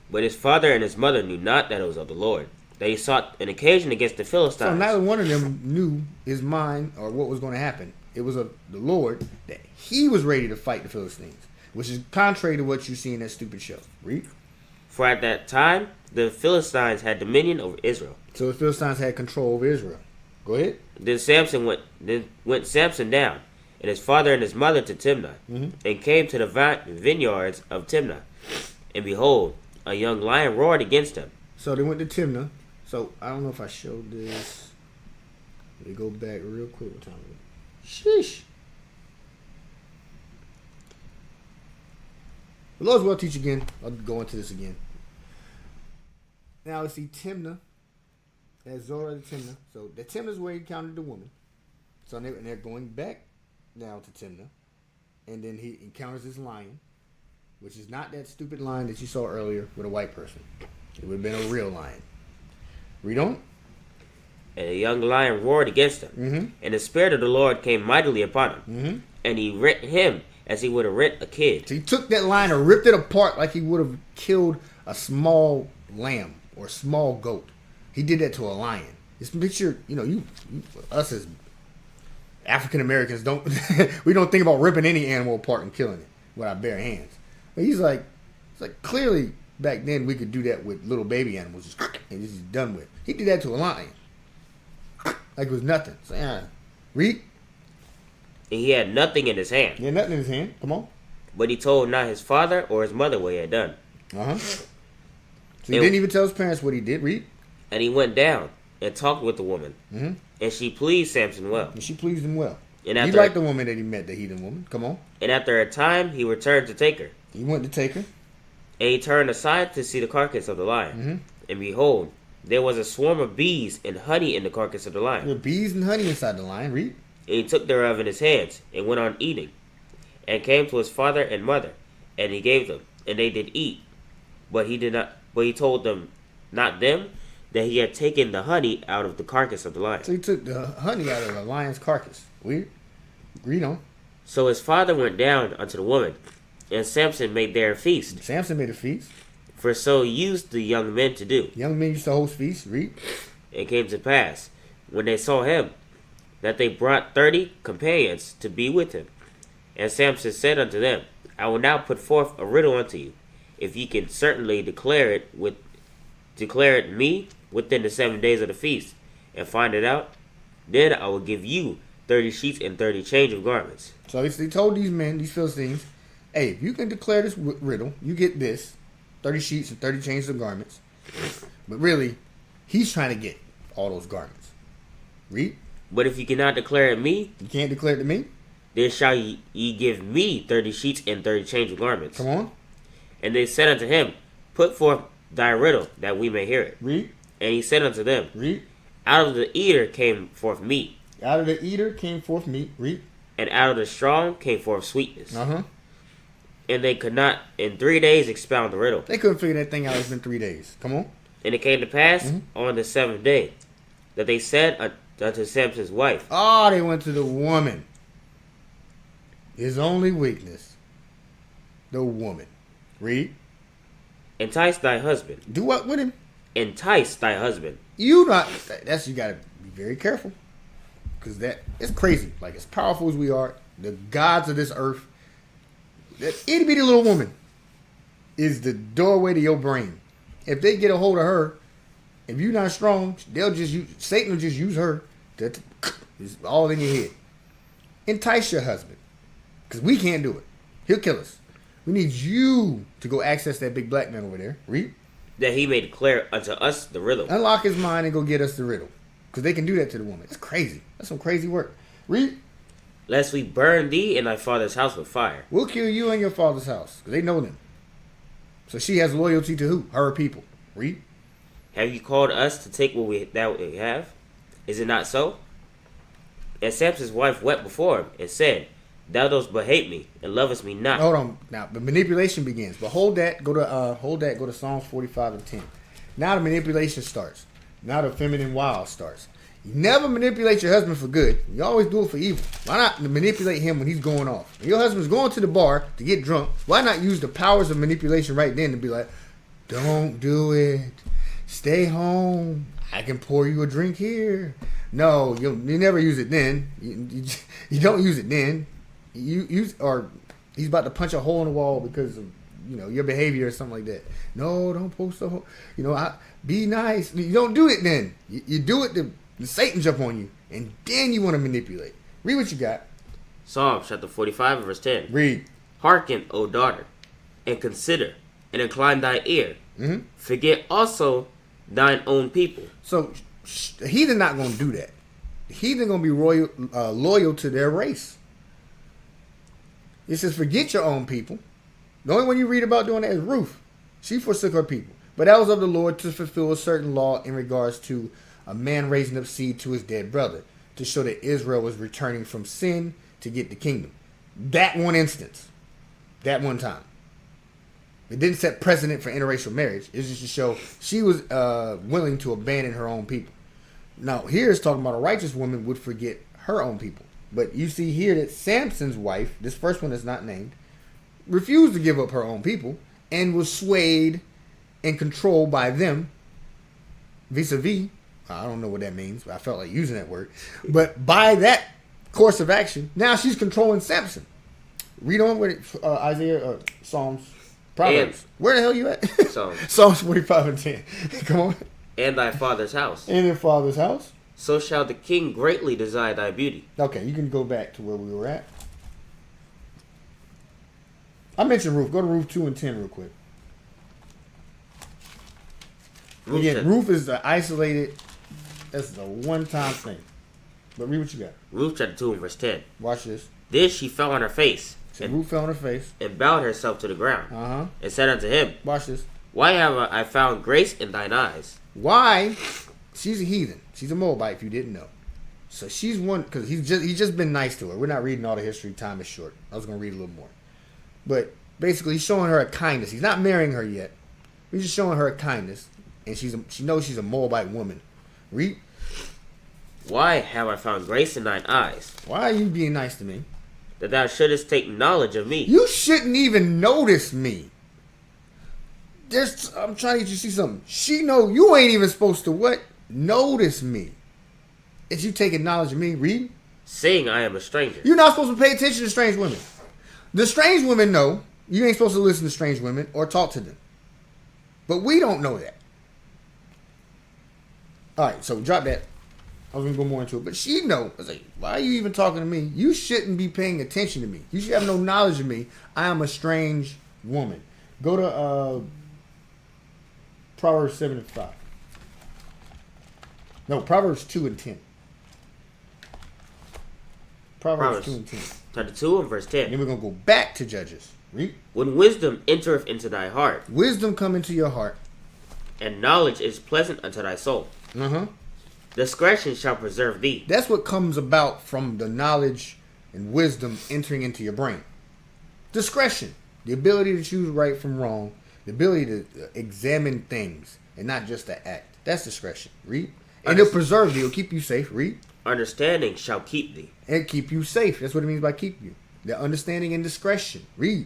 But his father and his mother knew not that it was of the Lord. They sought an occasion against the Philistines. So neither one of them knew his mind or what was going to happen. It was of the Lord that he was ready to fight the Philistines, which is contrary to what you see in that stupid show. Read. For at that time, the Philistines had dominion over Israel. So the Philistines had control over Israel. Go ahead. Then went Samson down, and his father and his mother to Timnah, and came to the vineyards of Timnah. And behold, a young lion roared against him. So they went to Timnah. So I don't know if I showed this. Let me go back real quick. What time is it? Sheesh. The Lord's will teach again. I'll go into this again. Now let's see Timnah. That's Zorah to Timnah. So the Timnah is where he encountered the woman. So they're going back now to Timnah. And then he encounters this lion, which is not that stupid lion that you saw earlier with a white person. It would have been a real lion. Read on. And a young lion roared against him. And the Spirit of the Lord came mightily upon him. And he rent him as he would have rent a kid. So he took that lion and ripped it apart like he would have killed a small lamb or a small goat. He did that to a lion. Just picture, you us as African Americans we don't think about ripping any animal apart and killing it with our bare hands. But it's like clearly back then we could do that with little baby animals and just done with. He did that to a lion. Like it was nothing. So, read. And he had nothing in his hand. He had nothing in his hand. Come on. But he told not his father or his mother what he had done. So he didn't even tell his parents what he did. Read. And he went down and talked with the woman. And she pleased Samson well. And she pleased him well. And he liked the woman that he met, the heathen woman. Come on. And after a time, he returned to take her. He went to take her. And he turned aside to see the carcass of the lion. And behold, there was a swarm of bees and honey in the carcass of the lion. There were bees and honey inside the lion. Read. And he took thereof in his hands, and went on eating, and came to his father and mother, and he gave them, and they did eat. But he told them, not them, that he had taken the honey out of the carcass of the lion. So he took the honey out of the lion's carcass. Weird. Read on. So his father went down unto the woman, and Samson made there a feast. Samson made a feast. For so used the young men to do. Young men used to host feasts. Read. It came to pass, when they saw him, that they brought 30 companions to be with him. And Samson said unto them, I will now put forth a riddle unto you. If ye can certainly declare it me within the 7 days of the feast, and find it out, then I will give you 30 sheets and 30 change of garments. So he told these men, these Philistines, hey, if you can declare this riddle, you get this, 30 sheets and 30 changes of garments. But really, he's trying to get all those garments. Read. But if you cannot declare it me, you can't declare it to me, then shall ye give me 30 sheets and 30 change of garments. Come on. And they said unto him, put forth thy riddle, that we may hear it. Read. And he said unto them, Read. Out of the eater came forth meat, Out of the eater came forth meat. Read. And out of the strong came forth sweetness. Uh-huh. And they could not in 3 days expound the riddle. They couldn't figure that thing out. It's been 3 days. Come on. And it came to pass on the 7th day that they said unto Samson's wife. Oh, they went to the woman. His only weakness. The woman. Read. Entice thy husband. Do what with him? Entice thy husband. You gotta be very careful. Because that it's crazy. Like as powerful as we are, the gods of this earth, that itty bitty little woman is the doorway to your brain. If they get a hold of her, if you're not strong, Satan will just use her to it's all in your head. Entice your husband. Because we can't do it. He'll kill us. We need you to go access that big black man over there. Read. That he may declare unto us the riddle. Unlock his mind and go get us the riddle. Because they can do that to the woman. It's crazy. That's some crazy work. Read. Lest we burn thee and thy father's house with fire. We'll kill you and your father's house. Because they know them. So she has loyalty to who? Her people. Read. Have you called us to take what we have? Is it not so? And Samson's wife wept before him and said, Thou dost but hate me and lovest me not. Hold on. Now the manipulation begins. But hold that. Go to Psalms 45 and 10. Now the manipulation starts. Now the feminine wild starts. You never manipulate your husband for good. You always do it for evil. Why not manipulate him when he's going off? When your husband's going to the bar to get drunk, why not use the powers of manipulation right then to be like, don't do it. Stay home. I can pour you a drink here. No, you never use it then. You don't use it then. Or he's about to punch a hole in the wall because of your behavior or something like that. No, don't post a hole. Be nice. You don't do it then. You do it to Satan jump on you, and then you want to manipulate. Read what you got. Psalms chapter 45 verse 10. Read. Hearken, O daughter, and consider, and incline thy ear. Mm-hmm. Forget also thine own people. So the heathen not going to do that. The heathen going to be loyal to their race. It says, forget your own people. The only one you read about doing that is Ruth. She forsook her people. But that was of the Lord to fulfill a certain law in regards to a man raising up seed to his dead brother, to show that Israel was returning from sin to get the kingdom. That one instance. That one time. It didn't set precedent for interracial marriage. It's just to show she was willing to abandon her own people. Now, here it's talking about a righteous woman would forget her own people. But you see here that Samson's wife, this first one is not named, refused to give up her own people and was swayed and controlled by them vis-a-vis. I don't know what that means, but I felt like using that word. But by that course of action, now she's controlling Samson. Read on with Isaiah, Psalms, Proverbs. Where the hell you at? Psalms 45 and 10. Come on. And thy father's house. And your father's house. So shall the king greatly desire thy beauty. Okay, you can go back to where we were at. I mentioned Ruth. Go to Ruth 2 and 10 real quick. Ruth is the isolated. That's a one-time thing. But read what you got. Ruth chapter 2 and verse 10. Watch this. This she fell on her face. So Ruth fell on her face. And bowed herself to the ground. Uh-huh. And said unto him. Watch this. Why have I found grace in thine eyes? Why? She's a heathen. She's a Moabite, if you didn't know. So she's one, because he's just been nice to her. We're not reading all the history. Time is short. I was going to read a little more. But basically, he's showing her a kindness. He's not marrying her yet. He's just showing her a kindness. And she knows she's a Moabite woman. Read. Why have I found grace in thine eyes? Why are you being nice to me? That thou shouldest take knowledge of me. You shouldn't even notice me. I'm trying to get you to see something. She know you ain't even supposed to what? Notice me. If you taking knowledge of me, read. Seeing I am a stranger. You're not supposed to pay attention to strange women. The strange women know you ain't supposed to listen to strange women or talk to them. But we don't know that. Alright, so drop that. I was going to go more into it. But she know. I was like, why are you even talking to me? You shouldn't be paying attention to me. You should have no knowledge of me. I am a strange woman. Go to Proverbs 7 and 5. No, Proverbs 2 and 10. Proverbs 2 and 10. Chapter 2 and verse 10. Then we're going to go back to Judges. Read. When wisdom entereth into thy heart. Wisdom come into your heart. And knowledge is pleasant unto thy soul. Uh-huh. Discretion shall preserve thee. That's what comes about from the knowledge and wisdom entering into your brain. Discretion. The ability to choose right from wrong. The ability to examine things and not just to act. That's discretion. Read. And it'll preserve you. It'll keep you safe. Read. Understanding shall keep thee. And keep you safe. That's what it means by keep you. The understanding and discretion. Read.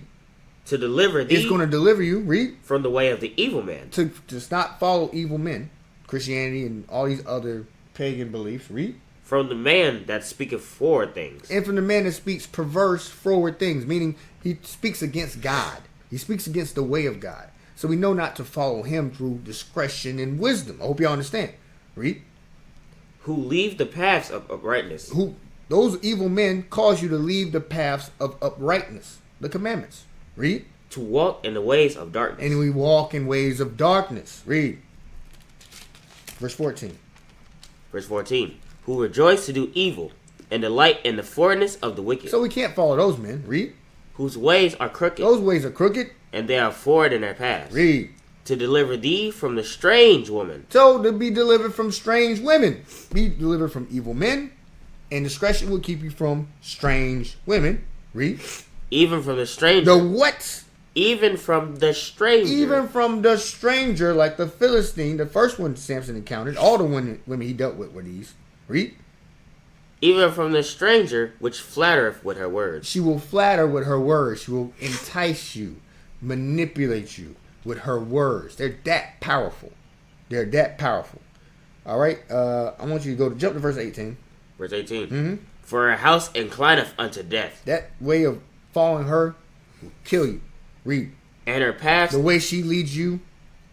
To deliver thee. It's going to deliver you. Read. From the way of the evil man. To not follow evil men. Christianity and all these other pagan beliefs. Read. From the man that speaketh forward things. And from the man that speaks perverse forward things. Meaning he speaks against God. He speaks against the way of God. So we know not to follow him through discretion and wisdom. I hope y'all understand. Read. Who leave the paths of uprightness. Those evil men cause you to leave the paths of uprightness. The commandments. Read. To walk in the ways of darkness. And we walk in ways of darkness. Read. Verse 14. Verse 14. Who rejoice to do evil and delight in the forwardness of the wicked. So we can't follow those men. Read. Whose ways are crooked. Those ways are crooked. And they are forward in their paths. Read. To deliver thee from the strange woman. So to be delivered from strange women. Be delivered from evil men. And discretion will keep you from strange women. Read. Even from the stranger. The what? Even from the stranger. Even from the stranger, like the Philistine, the first one Samson encountered. All the women he dealt with were these. Read. Even from the stranger which flattereth with her words. She will flatter with her words. She will entice you, manipulate you with her words. They're that powerful. They're that powerful. All right. I want you to jump to verse 18. Verse 18. Mm-hmm. For her house inclineth unto death. That way of following her will kill you. Read. And her paths the way she leads you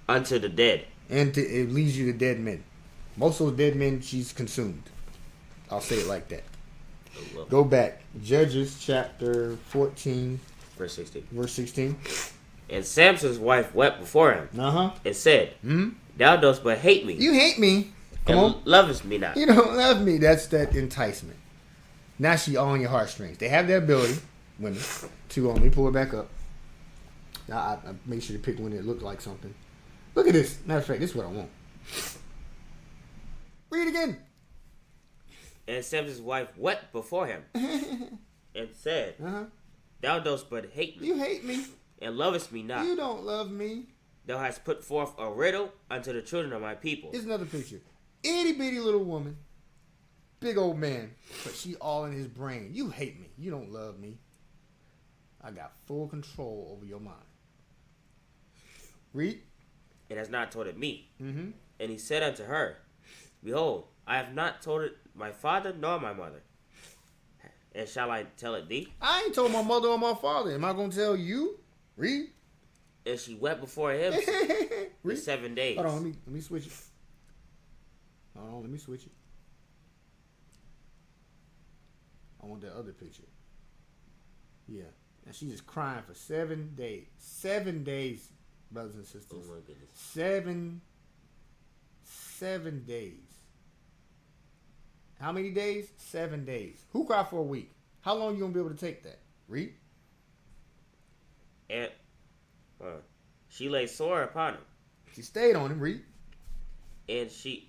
unto the dead. And it leads you to dead men. Most of those dead men she's consumed. I'll say it like that. Go back. Judges chapter 14. Verse 16. Verse 16. And Samson's wife wept before him. And said, Thou dost but hate me. You hate me. Come and on. lovest me not. You don't love me. That's that enticement. Now she all on your heartstrings. They have the ability, women, to let me pull it back up. Now I make sure to pick one that looked like something. Look at this. Matter of fact, this is what I want. Read again. And Samson's wife wept before him and said, Thou dost but hate me. You hate me. And lovest me not. You don't love me. Thou hast put forth a riddle unto the children of my people. Here's another picture. Itty bitty little woman. Big old man. But she all in his brain. You hate me. You don't love me. I got full control over your mind. Read. It has not told it me. Mm-hmm. And he said unto her, Behold, I have not told it my father nor my mother. And shall I tell it thee? I ain't told my mother or my father. Am I going to tell you? Read. And she wept before him for 7 days. Hold on, let me switch it. Hold on, let me switch it. I want that other picture. Yeah. And she's just crying for 7 days. 7 days, brothers and sisters. Oh my goodness. 7 days. How many days? 7 days. Who cried for a week? How long you gonna be able to take that? Read. And she lay sore upon him. She stayed on him. Read. And she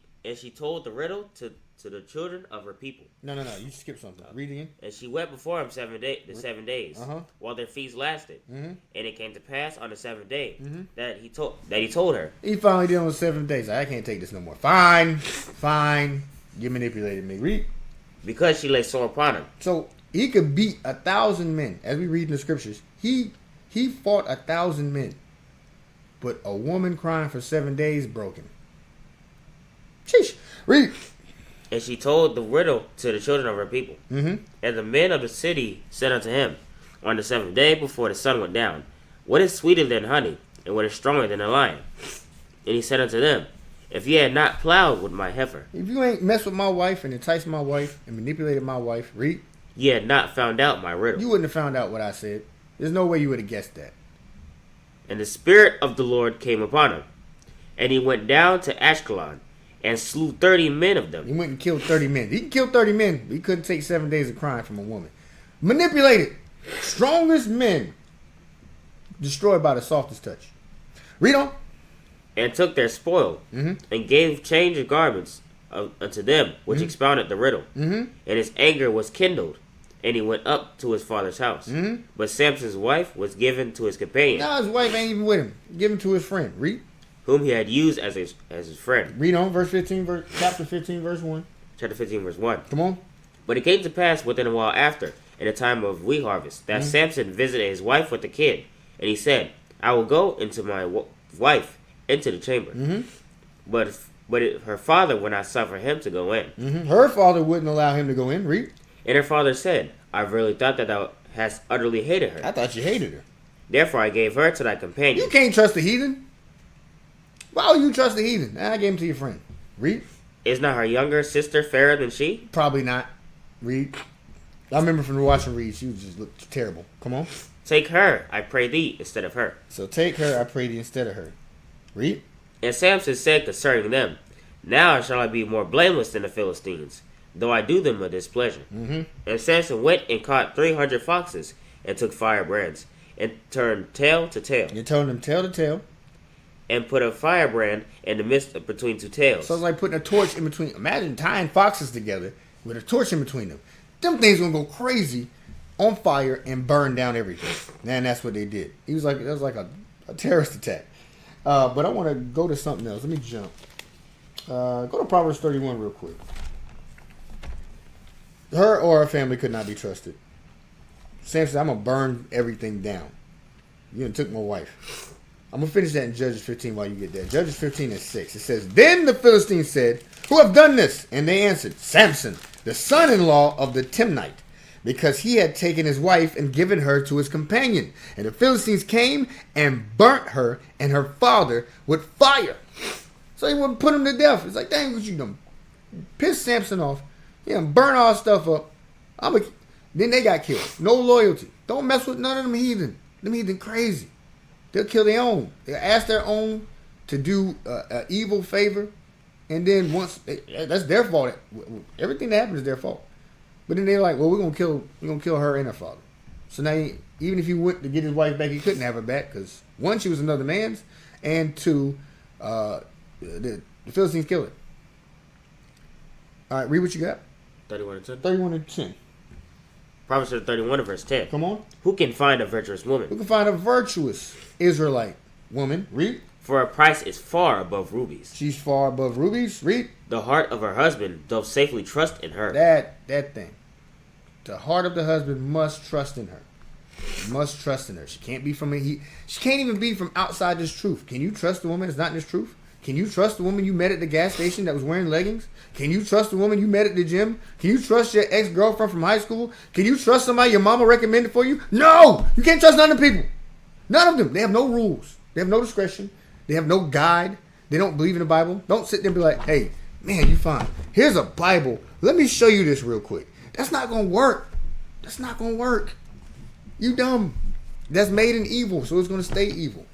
told the riddle to the children of her people. No. You skipped something. Read again. And she wept before him 7 days, while their feasts lasted. Mm-hmm. And it came to pass on the 7th day that he told her. He finally did on the 7 days. I can't take this no more. Fine. You manipulated me. Read. Because she lay sore upon him. So he could beat 1,000 men, as we read in the scriptures. He fought 1,000 men, but a woman crying for 7 days broke him. Sheesh. Read. And she told the riddle to the children of her people. Mm-hmm. And the men of the city said unto him on the 7th day before the sun went down, What is sweeter than honey, and what is stronger than a lion? And he said unto them, If ye had not plowed with my heifer, if you ain't messed with my wife and enticed my wife and manipulated my wife, read. Ye had not found out my riddle. You wouldn't have found out what I said. There's no way you would have guessed that. And the Spirit of the Lord came upon him, and he went down to Ashkelon, and slew 30 men of them. He went and killed 30 men. He killed 30 men. He couldn't take 7 days of crying from a woman. Manipulated. Strongest men. Destroyed by the softest touch. Read on. And took their spoil, and gave change of garments unto them, which expounded the riddle. Mm-hmm. And his anger was kindled, and he went up to his father's house. Mm-hmm. But Samson's wife was given to his companion, Now his wife ain't even with him. Give him to his friend. Read. whom he had used as his friend. Read on, chapter 15, verse 1. Chapter 15, verse 1. Come on. But it came to pass within a while after, in the time of wheat harvest, that Samson visited his wife with the kid. And he said, I will go into my wife into the chamber. Mm-hmm. But her father would not suffer him to go in. Mm-hmm. Her father wouldn't allow him to go in. Read. And her father said, I really thought that thou hast utterly hated her. I thought you hated her. Therefore I gave her to thy companion. You can't trust the heathen. Why would you trust the heathen? I gave him to your friend. Read. Is not her younger sister fairer than she? Probably not. Read. I remember from watching Read, she was just looked terrible. Come on. Take her, I pray thee, instead of her. So take her, I pray thee, instead of her. Read. And Samson said concerning them, Now shall I be more blameless than the Philistines, though I do them a displeasure. Mm-hmm. And Samson went and caught 300 foxes, and took firebrands, and turned tail to tail, You're telling them tail to tail. and put a firebrand in the midst of between two tails. So it's like putting a torch in between. Imagine tying foxes together with a torch in between them. Them things gonna go crazy on fire and burn down everything. And that's what they did. It was like a terrorist attack. But I want to go to something else. Let me jump. Go to Proverbs 31 real quick. Her or her family could not be trusted. Samson said, I'm gonna burn everything down. You done took my wife. I'm gonna finish that in Judges 15 while you get there. Judges 15 and 6. It says, Then the Philistines said, Who have done this? And they answered, Samson, the son-in-law of the Timnite, because he had taken his wife and given her to his companion. And the Philistines came and burnt her and her father with fire. So he wouldn't put him to death. It's like, dang, what you done? Pissed Samson off. He done burn all stuff up. Then they got killed. No loyalty. Don't mess with none of them heathen. Them heathen crazy. They'll kill their own. They'll ask their own to do an evil favor. And then that's their fault. Everything that happens is their fault. But then they're like, well, we're gonna kill her and her father. So now, even if he went to get his wife back, he couldn't have her back because one, she was another man's, and two, the Philistines killed her. All right, read what you got. 31 and 10. 31 and 10. Proverbs 31 and verse 10. Come on. Who can find a virtuous We woman? can find a virtuous Israelite woman. Read. For her price is far above rubies. She's far above rubies. Read. The heart of her husband doth safely trust in her. That thing. The heart of the husband must trust in her. Must trust in her. She can't be she can't even be from outside this truth. Can you trust a woman that's not in this truth? Can you trust the woman you met at the gas station that was wearing leggings? Can you trust the woman you met at the gym? Can you trust your ex-girlfriend from high school? Can you trust somebody your mama recommended for you? No! You can't trust none of them people. None of them. They have no rules. They have no discretion. They have no guide. They don't believe in the Bible. Don't sit there and be like, hey, man, you fine. Here's a Bible. Let me show you this real quick. That's not going to work. That's not going to work. You dumb. That's made in evil, so it's going to stay evil.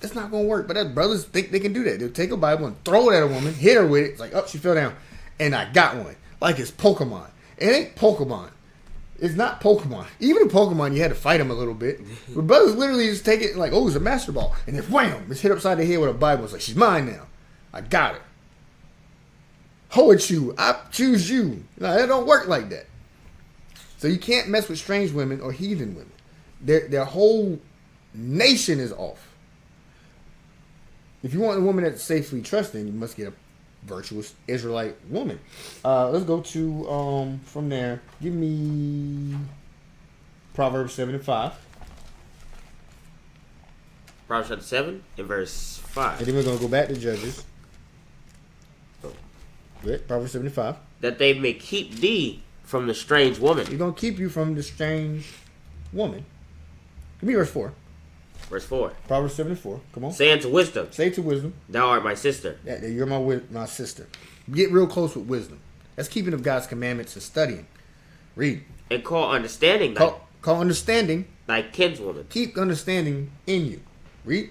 That's not going to work. But that brothers think they can do that. They'll take a Bible and throw it at a woman, hit her with it. It's like, oh, she fell down. And I got one. Like it's Pokemon. It ain't Pokemon. It's not Pokemon. Even in Pokemon, you had to fight them a little bit. But brothers literally just take it like, oh, it's a Master Ball. And then wham, it's hit upside the head with a Bible. It's like, she's mine now. I got her. Ho at you. I choose you. No, it don't work like that. So you can't mess with strange women or heathen women. Their whole nation is off. If you want a woman that's safely trusting, you must get a virtuous Israelite woman. Let's go to from there. Give me Proverbs 7 and 5. Proverbs chapter 7 and verse 5. And then we're gonna go back to Judges. Good. Proverbs 7 and 5. That they may keep thee from the strange woman. He's gonna keep you from the strange woman. Give me verse 4. Verse 4. Proverbs 7 and 4. Come on. Saying to wisdom, Say to wisdom, thou art my sister. that you're my sister. Get real close with wisdom. That's keeping of God's commandments and studying. Read. And call understanding Call understanding. thy kinswoman. Keep understanding in you. Read.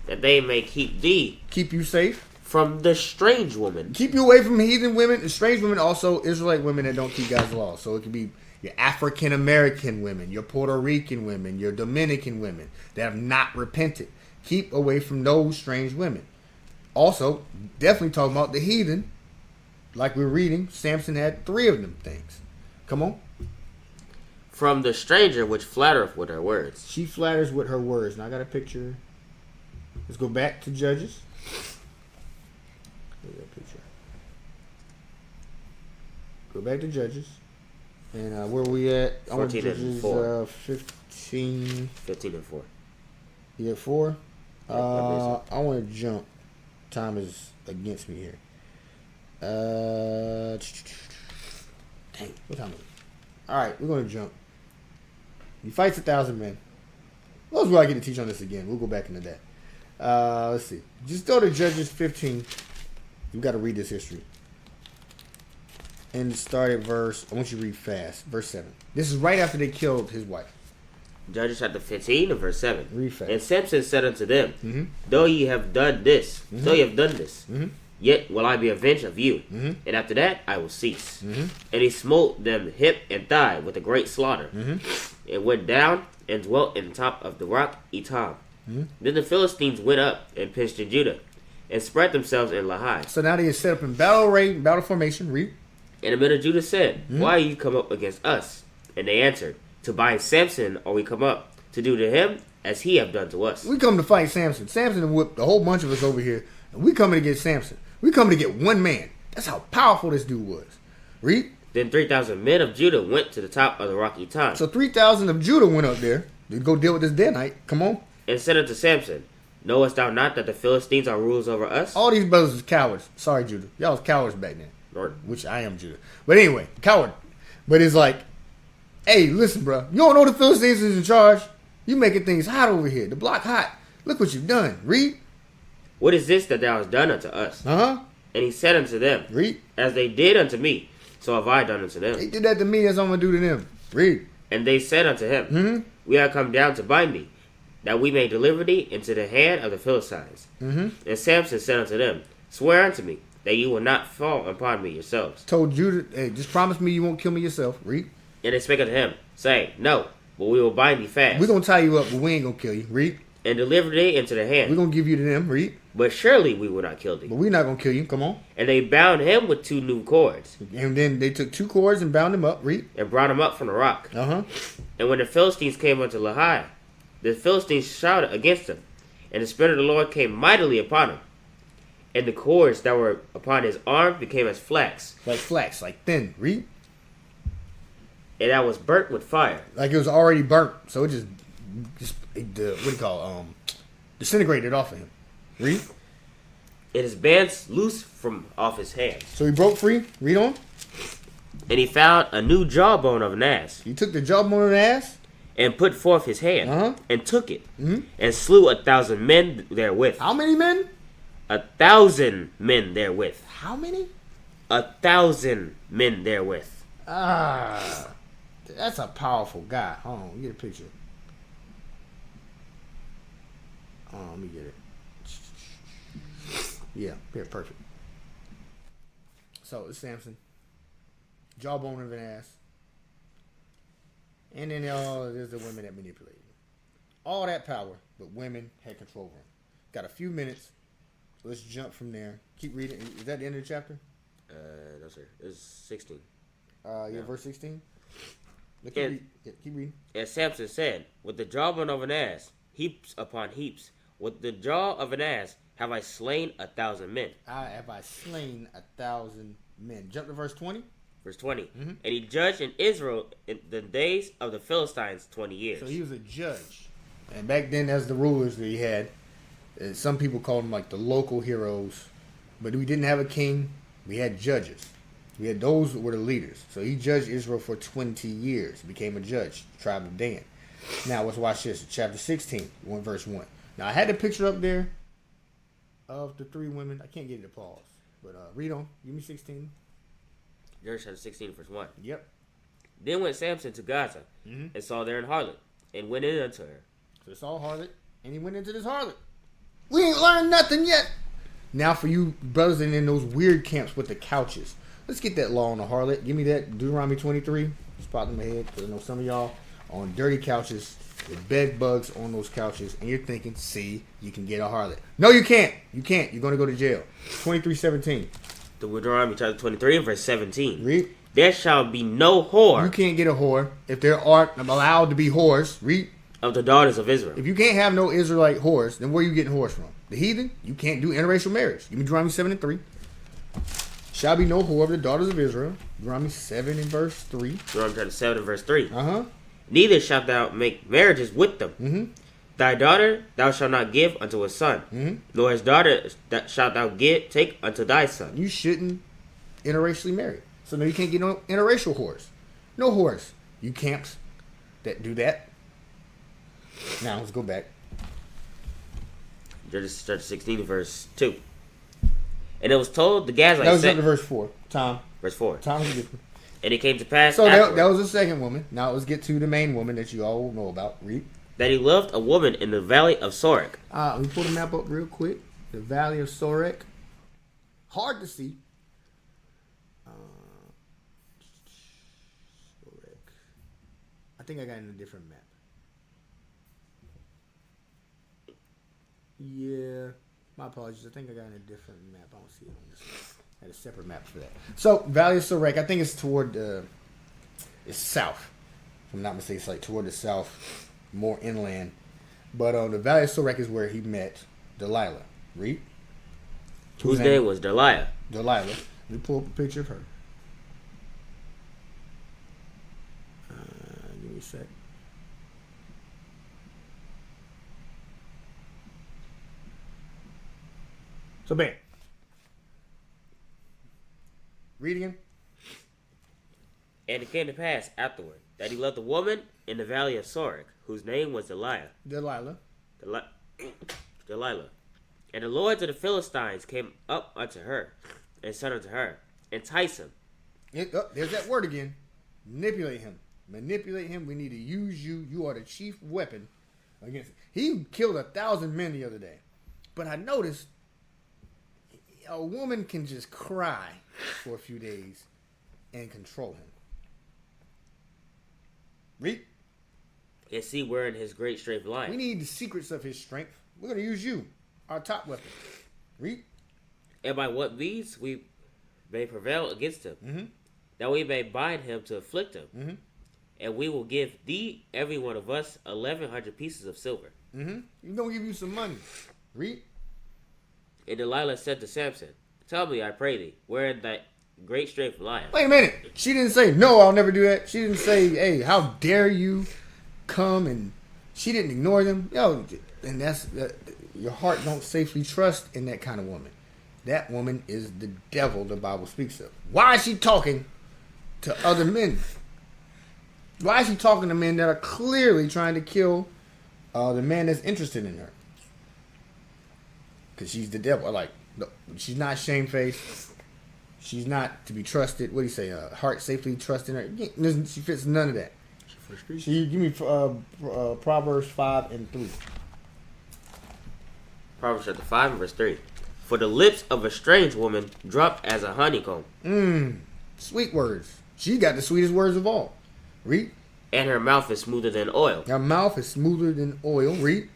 That they may keep thee Keep you safe. from the strange woman. Keep you away from heathen women and strange women. Also, Israelite women that don't keep God's law. So it could be your African American women, your Puerto Rican women, your Dominican women that have not repented. Keep away from those strange women. Also, definitely talking about the heathen like we're reading, Samson had 3 of them things. Come on. From the stranger which flattereth with her words. She flatters with her words. Now I got a picture. Let's go back to Judges. Look at that picture. Go back to Judges. And where we at? 14 and 4. 15. 15 and 4. Yeah, 4. Yeah, I want to jump. Time is against me here. Dang, what time is it? Alright, we're going to jump. He fights 1,000 men. Those where I get to teach on this again. We'll go back into that. Let's see. Just go to Judges 15. You got to read this history. And start at verse. I want you to read fast. Verse 7. This is right after they killed his wife. Judges chapter 15 and verse 7. Read fast. And Samson said unto them, Mm-hmm. Though ye have done this, Mm-hmm. yet will I be avenged of you. Mm-hmm. And after that I will cease. Mm-hmm. And he smote them hip and thigh with a great slaughter, Mm-hmm. and went down and dwelt in the top of the rock Etam. Mm-hmm. Then the Philistines went up and pitched in Judah, and spread themselves in Lahi. So now they are set up in battle array, battle formation. Read. And the men of Judah said, Why are you come up against us? And they answered, To bind Samson are we come up, to do to him as he have done to us. We come to fight Samson. Samson whipped a whole bunch of us over here, and we coming to get Samson. We coming to get one man. That's how powerful this dude was. Read. Then 3,000 men of Judah went to the top of the rock Etam, So 3,000 of Judah went up there to go deal with this Danite. Come on. and said unto Samson, Knowest thou not that the Philistines are rulers over us? All these brothers is cowards. Sorry, Judah. Y'all was cowards back then. Lord. Which I am Judah. But anyway, coward. But it's like, hey, listen, bro. You don't know the Philistines is in charge. You making things hot over here. The block hot. Look what you've done. Read. What is this that thou hast done unto us? Uh-huh. And he said unto them, Read. As they did unto me, so have I done unto them. They did that to me. That's what I'm going to do to them. Read. And they said unto him, Mm-hmm. We are come down to bind thee, that we may deliver thee into the hand of the Philistines. Mm-hmm. And Samson said unto them, Swear unto me, that you will not fall upon me yourselves. Told Judah, hey, just promise me you won't kill me yourself. Read. And they spake unto him, saying, No, but we will bind thee fast, We're going to tie you up, but we ain't going to kill you. Read. and deliver thee into the We're hand. going to give you to them. Read. But surely we will not kill thee. But we're not going to kill you. Come on. And they bound him with 2 new cords, And then they took 2 cords and bound him up. Read. and brought him up from the rock. Uh-huh. And when the Philistines came unto Lahi, the Philistines shouted against him, and the Spirit of the Lord came mightily upon him. And the cords that were upon his arm became as flax, Like flax, like thin. Read. and that was burnt with fire. Like it was already burnt. So it just what do you call it? Disintegrated off of him. Read. And his bands loose from off his hands. So he broke free. Read on. And he found a new jawbone of an ass, He took the jawbone of the ass. and put forth his hand, Uh-huh. and took it, Mhm. and slew 1,000 men therewith. How many men? 1,000 men therewith. How many? 1,000 men therewith. Ah, that's a powerful guy. Hold on, let me get a picture. Hold on, let me get it. Yeah, perfect. So it's Samson, jawbone of an ass, and then there's the women that manipulated him. All that power, but women had control over him. Got a few minutes. So let's jump from there. Keep reading. Is that the end of the chapter? No, sir. It's 16. Yeah, verse 16. Keep And- keep reading. And Samson said, With the jawbone of an ass, heaps upon heaps, with the jaw of an ass have I slain 1,000 men. Have I slain 1,000 men. Jump to verse 20. Verse 20. Mhm. And he judged in Israel in the days of the Philistines 20 years. So he was a judge. And back then, as the rulers that he had, some people called them like the local heroes. But we didn't have a king. We had judges. We had those who were the leaders. So he judged Israel for 20 years. He became a judge, the tribe of Dan. Now, let's watch this. Chapter 16, verse 1. Now, I had the picture up there of the 3 women. I can't get it to pause. But read on. Give me 16. Judges chapter 16, verse 1. Yep. Then went Samson to Gaza, Mhm. and saw there an harlot, and went in unto her. So it's all harlot, and he went into this harlot. We ain't learned nothing yet. Now for you brothers in those weird camps with the couches, let's get that law on the harlot. Give me that Deuteronomy 23. Spot in my head, because I know some of y'all on dirty couches with bed bugs on those couches, and you're thinking, see, you can get a harlot. No, you can't. You can't. You're going to go to jail. 23:17. Deuteronomy chapter 23 and verse 17. Read. There shall be no whore. You can't get a whore if there aren't allowed to be whores. Read. Of the daughters of Israel. If you can't have no Israelite whores, then where are you getting whores from? The heathen? You can't do interracial marriage. Give me Deuteronomy 7 and 3. Shall be no whore of the daughters of Israel. Deuteronomy 7 and verse 3. Deuteronomy chapter 7 and verse 3. Uh-huh. Neither shalt thou make marriages with them. Mm-hmm. Thy daughter thou shalt not give unto a son, Mm-hmm. nor his daughter shalt thou take unto thy son. You shouldn't interracially marry. So no, you can't get no interracial whores. No whores. You camps that do that. Now let's go back. Judges chapter 16 verse 2. And it was told the Gazites. That was up to verse 4. Tom. Verse 4. Tom. And it came to pass So that was the second woman. Now let's get to the main woman that you all know about. Read. that he loved a woman in the valley of Sorek. Let me pull the map up real quick. The valley of Sorek. Hard to see. Sorek. I think I got it in a different map. Yeah. My apologies. I think I got it in a different map. I don't see it on this one. I had a separate map for that. So, Valley of Sorek, I think it's toward it's south. If I'm not mistaken, it's like toward the south, more inland. But the Valley of Sorek is where he met Delilah. Read. Whose name was Delilah. Delilah. Let me pull up a picture of her. Give me a sec. So, bam. Read again. And it came to pass afterward that he loved a woman in the valley of Sorek, whose name was Delilah. Delilah. Delilah. And the lords of the Philistines came up unto her, and said unto her, entice him. There's that word again. Manipulate him. Manipulate him. We need to use you. You are the chief weapon against. He killed 1,000 men the other day. But I noticed a woman can just cry for a few days and control him. Read. And see wherein his great strength lies. We need the secrets of his strength. We're going to use you, our top weapon. Read. And by what means we may prevail against him, Mm-hmm. that we may bind him to afflict him. Mm-hmm. And we will give thee, every one of us, 1,100 pieces of silver. Mm-hmm. We're going to give you some money. Read. And Delilah said to Samson, tell me, I pray thee, wherein thy great strength lieth. Wait a minute. She didn't say, no, I'll never do that. She didn't say, hey, how dare you come, and she didn't ignore them. Yo, and that's your heart don't safely trust in that kind of woman. That woman is the devil the Bible speaks of. Why is she talking to other men? Why is she talking to men that are clearly trying to kill the man that's interested in her? Because she's the devil. Like, no, she's not shamefaced. She's not to be trusted. What do you say? Heart safely trusting her. She fits none of that. She give me Proverbs 5 and 3. Proverbs chapter 5 and verse 3. For the lips of a strange woman drop as a honeycomb. Sweet words. She got the sweetest words of all. Read. And her mouth is smoother than oil. Her mouth is smoother than oil. Read.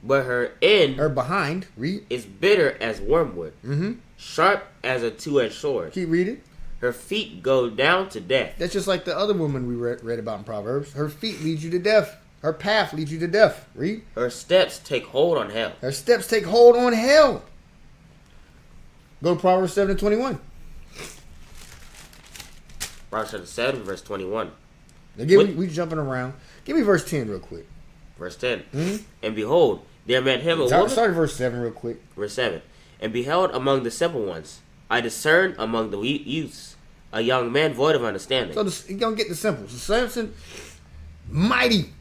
But her end Her behind. Read. is bitter as wormwood. Mm-hmm. Sharp as a two-edged sword. Keep reading. Her feet go down to death. That's just like the other woman we read about in Proverbs. Her feet lead you to death. Her path leads you to death. Read. Her steps take hold on hell. Her steps take hold on hell. Go to Proverbs 7 and 21. Proverbs chapter 7 verse 21. Now we jumping around. Give me verse 10 real quick. Verse 10. Mm-hmm. And behold, there met him a woman. Start at verse 7 real quick. Verse 7. And beheld among the simple ones, I discerned among the youths, a young man void of understanding. So you're going to get the simple. So Samson, mighty,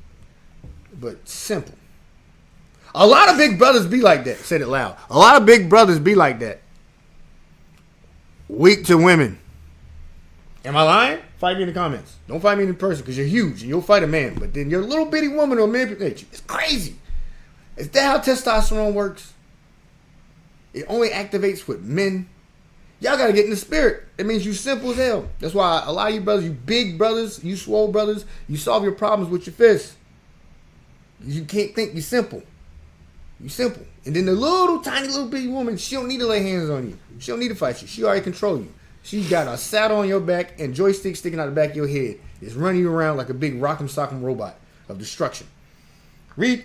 but simple. A lot of big brothers be like that. Said it loud. A lot of big brothers be like that. Weak to women. Am I lying? Fight me in the comments. Don't fight me in person because you're huge and you'll fight a man. But then your little bitty woman will manipulate you. It's crazy. Is that how testosterone works? It only activates with men. Y'all got to get in the spirit. It means you simple as hell. That's why a lot of you brothers, you big brothers, you swole brothers, you solve your problems with your fists. You can't think. You're simple. You simple. And then the little tiny little bitty woman, she don't need to lay hands on you. She don't need to fight you. She already control you. She got a saddle on your back and joystick sticking out the back of your head. It's running you around like a big rock'em sock'em robot of destruction. Read.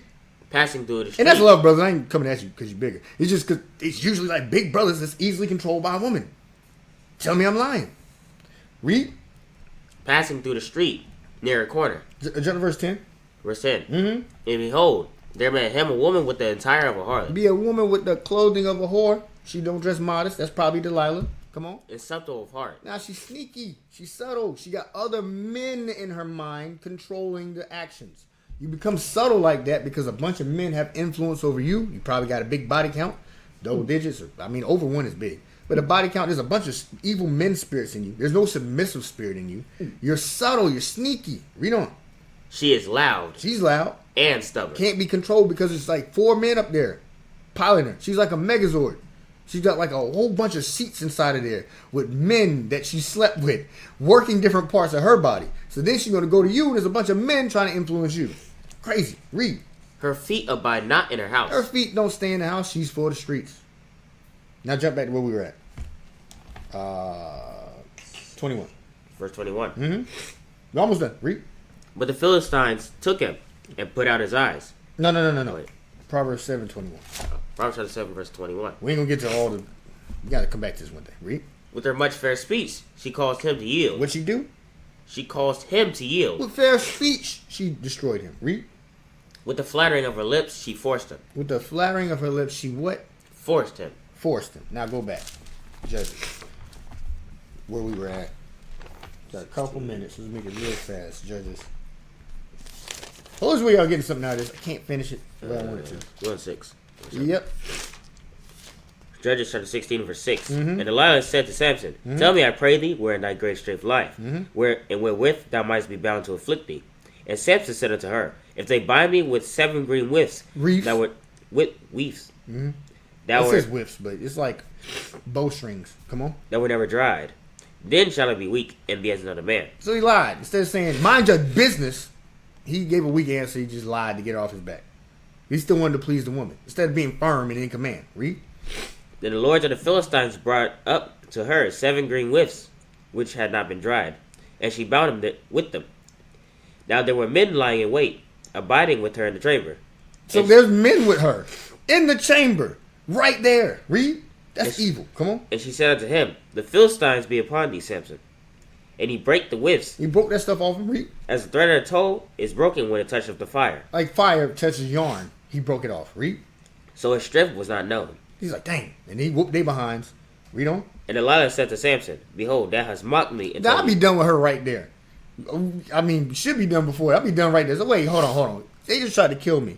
Passing through the street. And that's love, brothers. I ain't coming at you because you're bigger. It's just because it's usually like big brothers that's easily controlled by a woman. Tell me I'm lying. Read. Passing through the street near a corner. Jump to verse 10. Verse 10. Mm-hmm. And behold, there met him a woman with the attire of a harlot. Be a woman with the clothing of a whore. She don't dress modest. That's probably Delilah. Come on. And subtle of heart. Now she's sneaky. She's subtle. She got other men in her mind controlling the actions. You become subtle like that because a bunch of men have influence over you. You probably got a big body count, double digits. Over one is big. But a body count, there's a bunch of evil men spirits in you. There's no submissive spirit in you. You're subtle. You're sneaky. Read on. She is loud. She's loud. And stubborn. Can't be controlled because it's like 4 men up there piloting her. She's like a megazord. She's got like a whole bunch of seats inside of there with men that she slept with, working different parts of her body. So then she's going to go to you and there's a bunch of men trying to influence you. Crazy. Read. Her feet abide not in her house. Her feet don't stay in the house. She's for the streets. Now jump back to where we were at. 21. Verse 21. Mm-hmm. We're almost done. Read. But the Philistines took him and put out his eyes. No. Wait. Proverbs 7:21. Proverbs chapter 7, verse 21. We ain't going to get to all the... We got to come back to this one day. Read. With her much fair speech, she caused him to yield. What'd she do? She caused him to yield. With fair speech, she destroyed him. Read. With the flattering of her lips, she forced him. With the flattering of her lips, she what? Forced him. Forced him. Now go back. Judges. Where we were at. Got a couple minutes. Let's make it real fast. Judges. Well, this way y'all getting something out of this. I can't finish it, but I wanted to. You're on 6. Yep. Judges chapter 16, verse 6. Mm-hmm. And Delilah said to Samson, Tell me, I pray thee, wherein thy great strength lieth, wherewith thou mightest be bound to afflict thee. And Samson said unto her, If they bind me with 7 green whiffs, Reefs. that would with weaves, Mm-hmm. that It were says whiffs, but it's like bowstrings. Come on. that were never dried, then shall I be weak and be as another man. So he lied. Instead of saying, mind your business, he gave a weak answer. He just lied to get her off his back. He still wanted to please the woman. Instead of being firm and in command. Read. Then the lords of the Philistines brought up to her 7 green whiffs, which had not been dried, and she bound him with them. Now there were men lying in wait, abiding with her in the chamber. So there's men with her in the chamber, right there. Read. That's evil. Come on. And she said unto him, The Philistines be upon thee, Samson. And he brake the whiffs, He broke that stuff off him. Read. as the thread of the tow is broken when it toucheth the fire. Like fire touches yarn. He broke it off. Read. So his strength was not known. He's like, dang. And he whooped their behinds. Read on. And Delilah said to Samson, Behold, thou hast mocked me. And I'll told be me, done with her right there. I mean, should be done before. I'll be done right there. So wait, hold on. They just tried to kill me.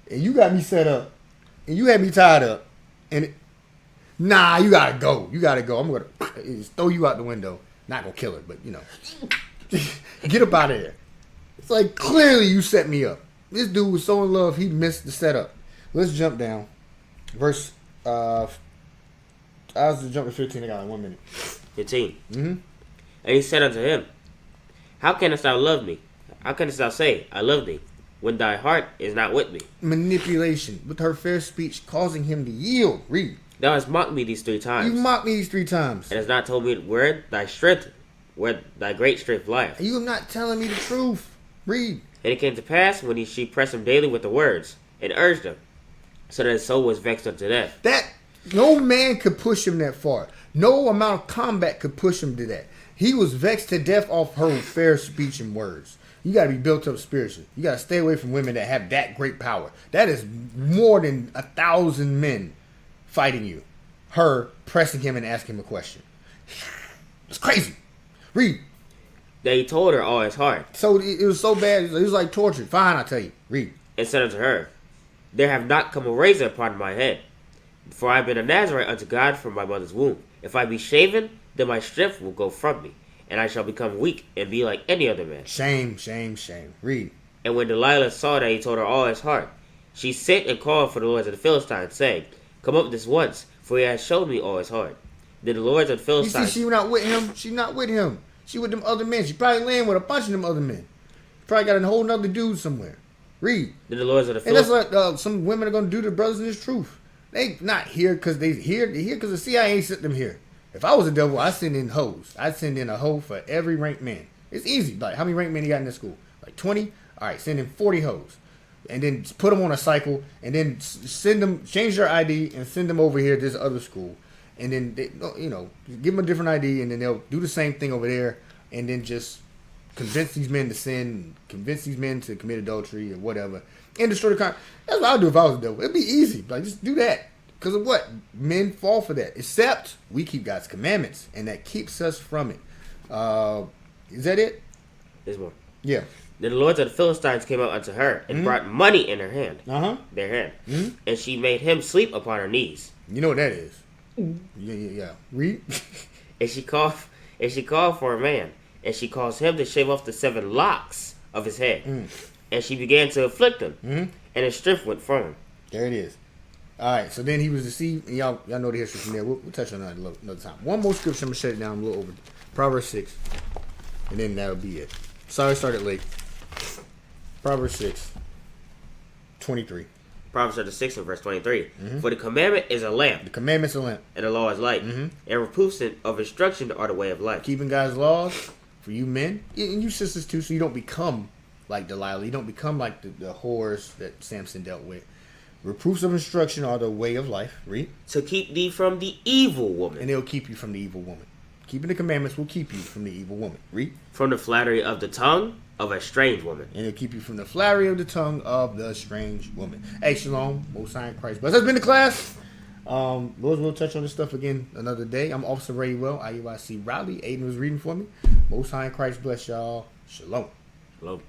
And you got me set up. And you had me tied up. And nah, you gotta go. I'm gonna just throw you out the window. Not gonna kill her, but get up out of there. It's like clearly you set me up. This dude was so in love he missed the setup. Let's jump down. Verse I was to jump to 15. I got like 1 minute. 15. Mm-hmm. And he said unto him, How canst thou love me? How canst thou say, I love thee, when thy heart is not with me? Manipulation with her fair speech causing him to yield. Read. Thou hast mocked me these 3 times, You mocked me these 3 times. and hast not told me where thy great strength lieth. You are not telling me the truth. Read. And it came to pass, when she pressed him daily with the words, and urged him, so that his soul was vexed unto death. That no man could push him that far. No amount of combat could push him to that. He was vexed to death off her fair speech and words. You got to be built up spiritually. You got to stay away from women that have that great power. That is more than 1,000 men fighting you. Her pressing him and asking him a question. It's crazy. Read. That he told her all his heart, So it was so bad. It was like torture. Fine, I'll tell you. Read. and said unto her, There have not come a razor upon my head, for I have been a Nazarite unto God from my mother's womb. If I be shaven, then my strength will go from me, and I shall become weak and be like any other man. Shame. Read. And when Delilah saw that he told her all his heart, she sent and called for the lords of the Philistines, saying, Come up this once, for he has showed me all his heart. Then the lords of the You see, Philistines... she not with him. She not with him. She with them other men. She probably laying with a bunch of them other men. Probably got a whole nother dude somewhere. Read. Then the lords of the And that's Philistines. what some women are going to do to brothers in this truth. They not here because they here. They here because the CIA sent them here. If I was a devil, I'd send in hoes. I'd send in a hoe for every ranked man. It's easy. Like, how many ranked men you got in this school? Like 20? All right, send in 40 hoes. And then put them on a cycle. And then send them, change their ID and send them over here to this other school. And then, they, you know, give them a different ID. And then they'll do the same thing over there. And then just convince these men to sin. Convince these men to commit adultery or whatever. And destroy the country. That's what I'd do if I was a devil. It'd be easy. Like, just do that. Because of what? Men fall for that. Except we keep God's commandments. And that keeps us from it. Is that it? There's more. Yeah. Then the lords of the Philistines came out unto her and brought money in her hand. Their hand. And she made him sleep upon her knees. You know what that is. Yeah. Read. And she called for a man. And she caused him to shave off the 7 locks of his head. And she began to afflict him. And his strength went from him. There it is. All right, so then he was deceived, and y'all know the history from there. We'll touch on that another time. One more scripture, I'm going to shut it down a little over. Proverbs 6, and then that'll be it. Sorry I started late. Proverbs 6, 23. Proverbs 6 and verse 23. For the commandment is a lamp. The commandments are lamp. And the law is light. And reproofs of instruction are the way of life. Keeping God's laws for you men, and you sisters too, so you don't become like Delilah. You don't become like the whores that Samson dealt with. Reproofs of instruction are the way of life. Read. To keep thee from the evil woman. And it'll keep you from the evil woman. Keeping the commandments will keep you from the evil woman. Read. From the flattery of the tongue of a strange woman. And it'll keep you from the flattery of the tongue of the strange woman. Hey, shalom. Most High in Christ. But that's been the class. Lord, we'll touch on this stuff again another day. I'm Officer Ray Well, IUIC Raleigh. Aiden was reading for me. Most High in Christ bless y'all. Shalom. Shalom.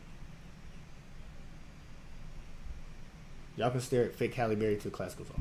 Y'all can stare at fake Halle Berry till class goes off.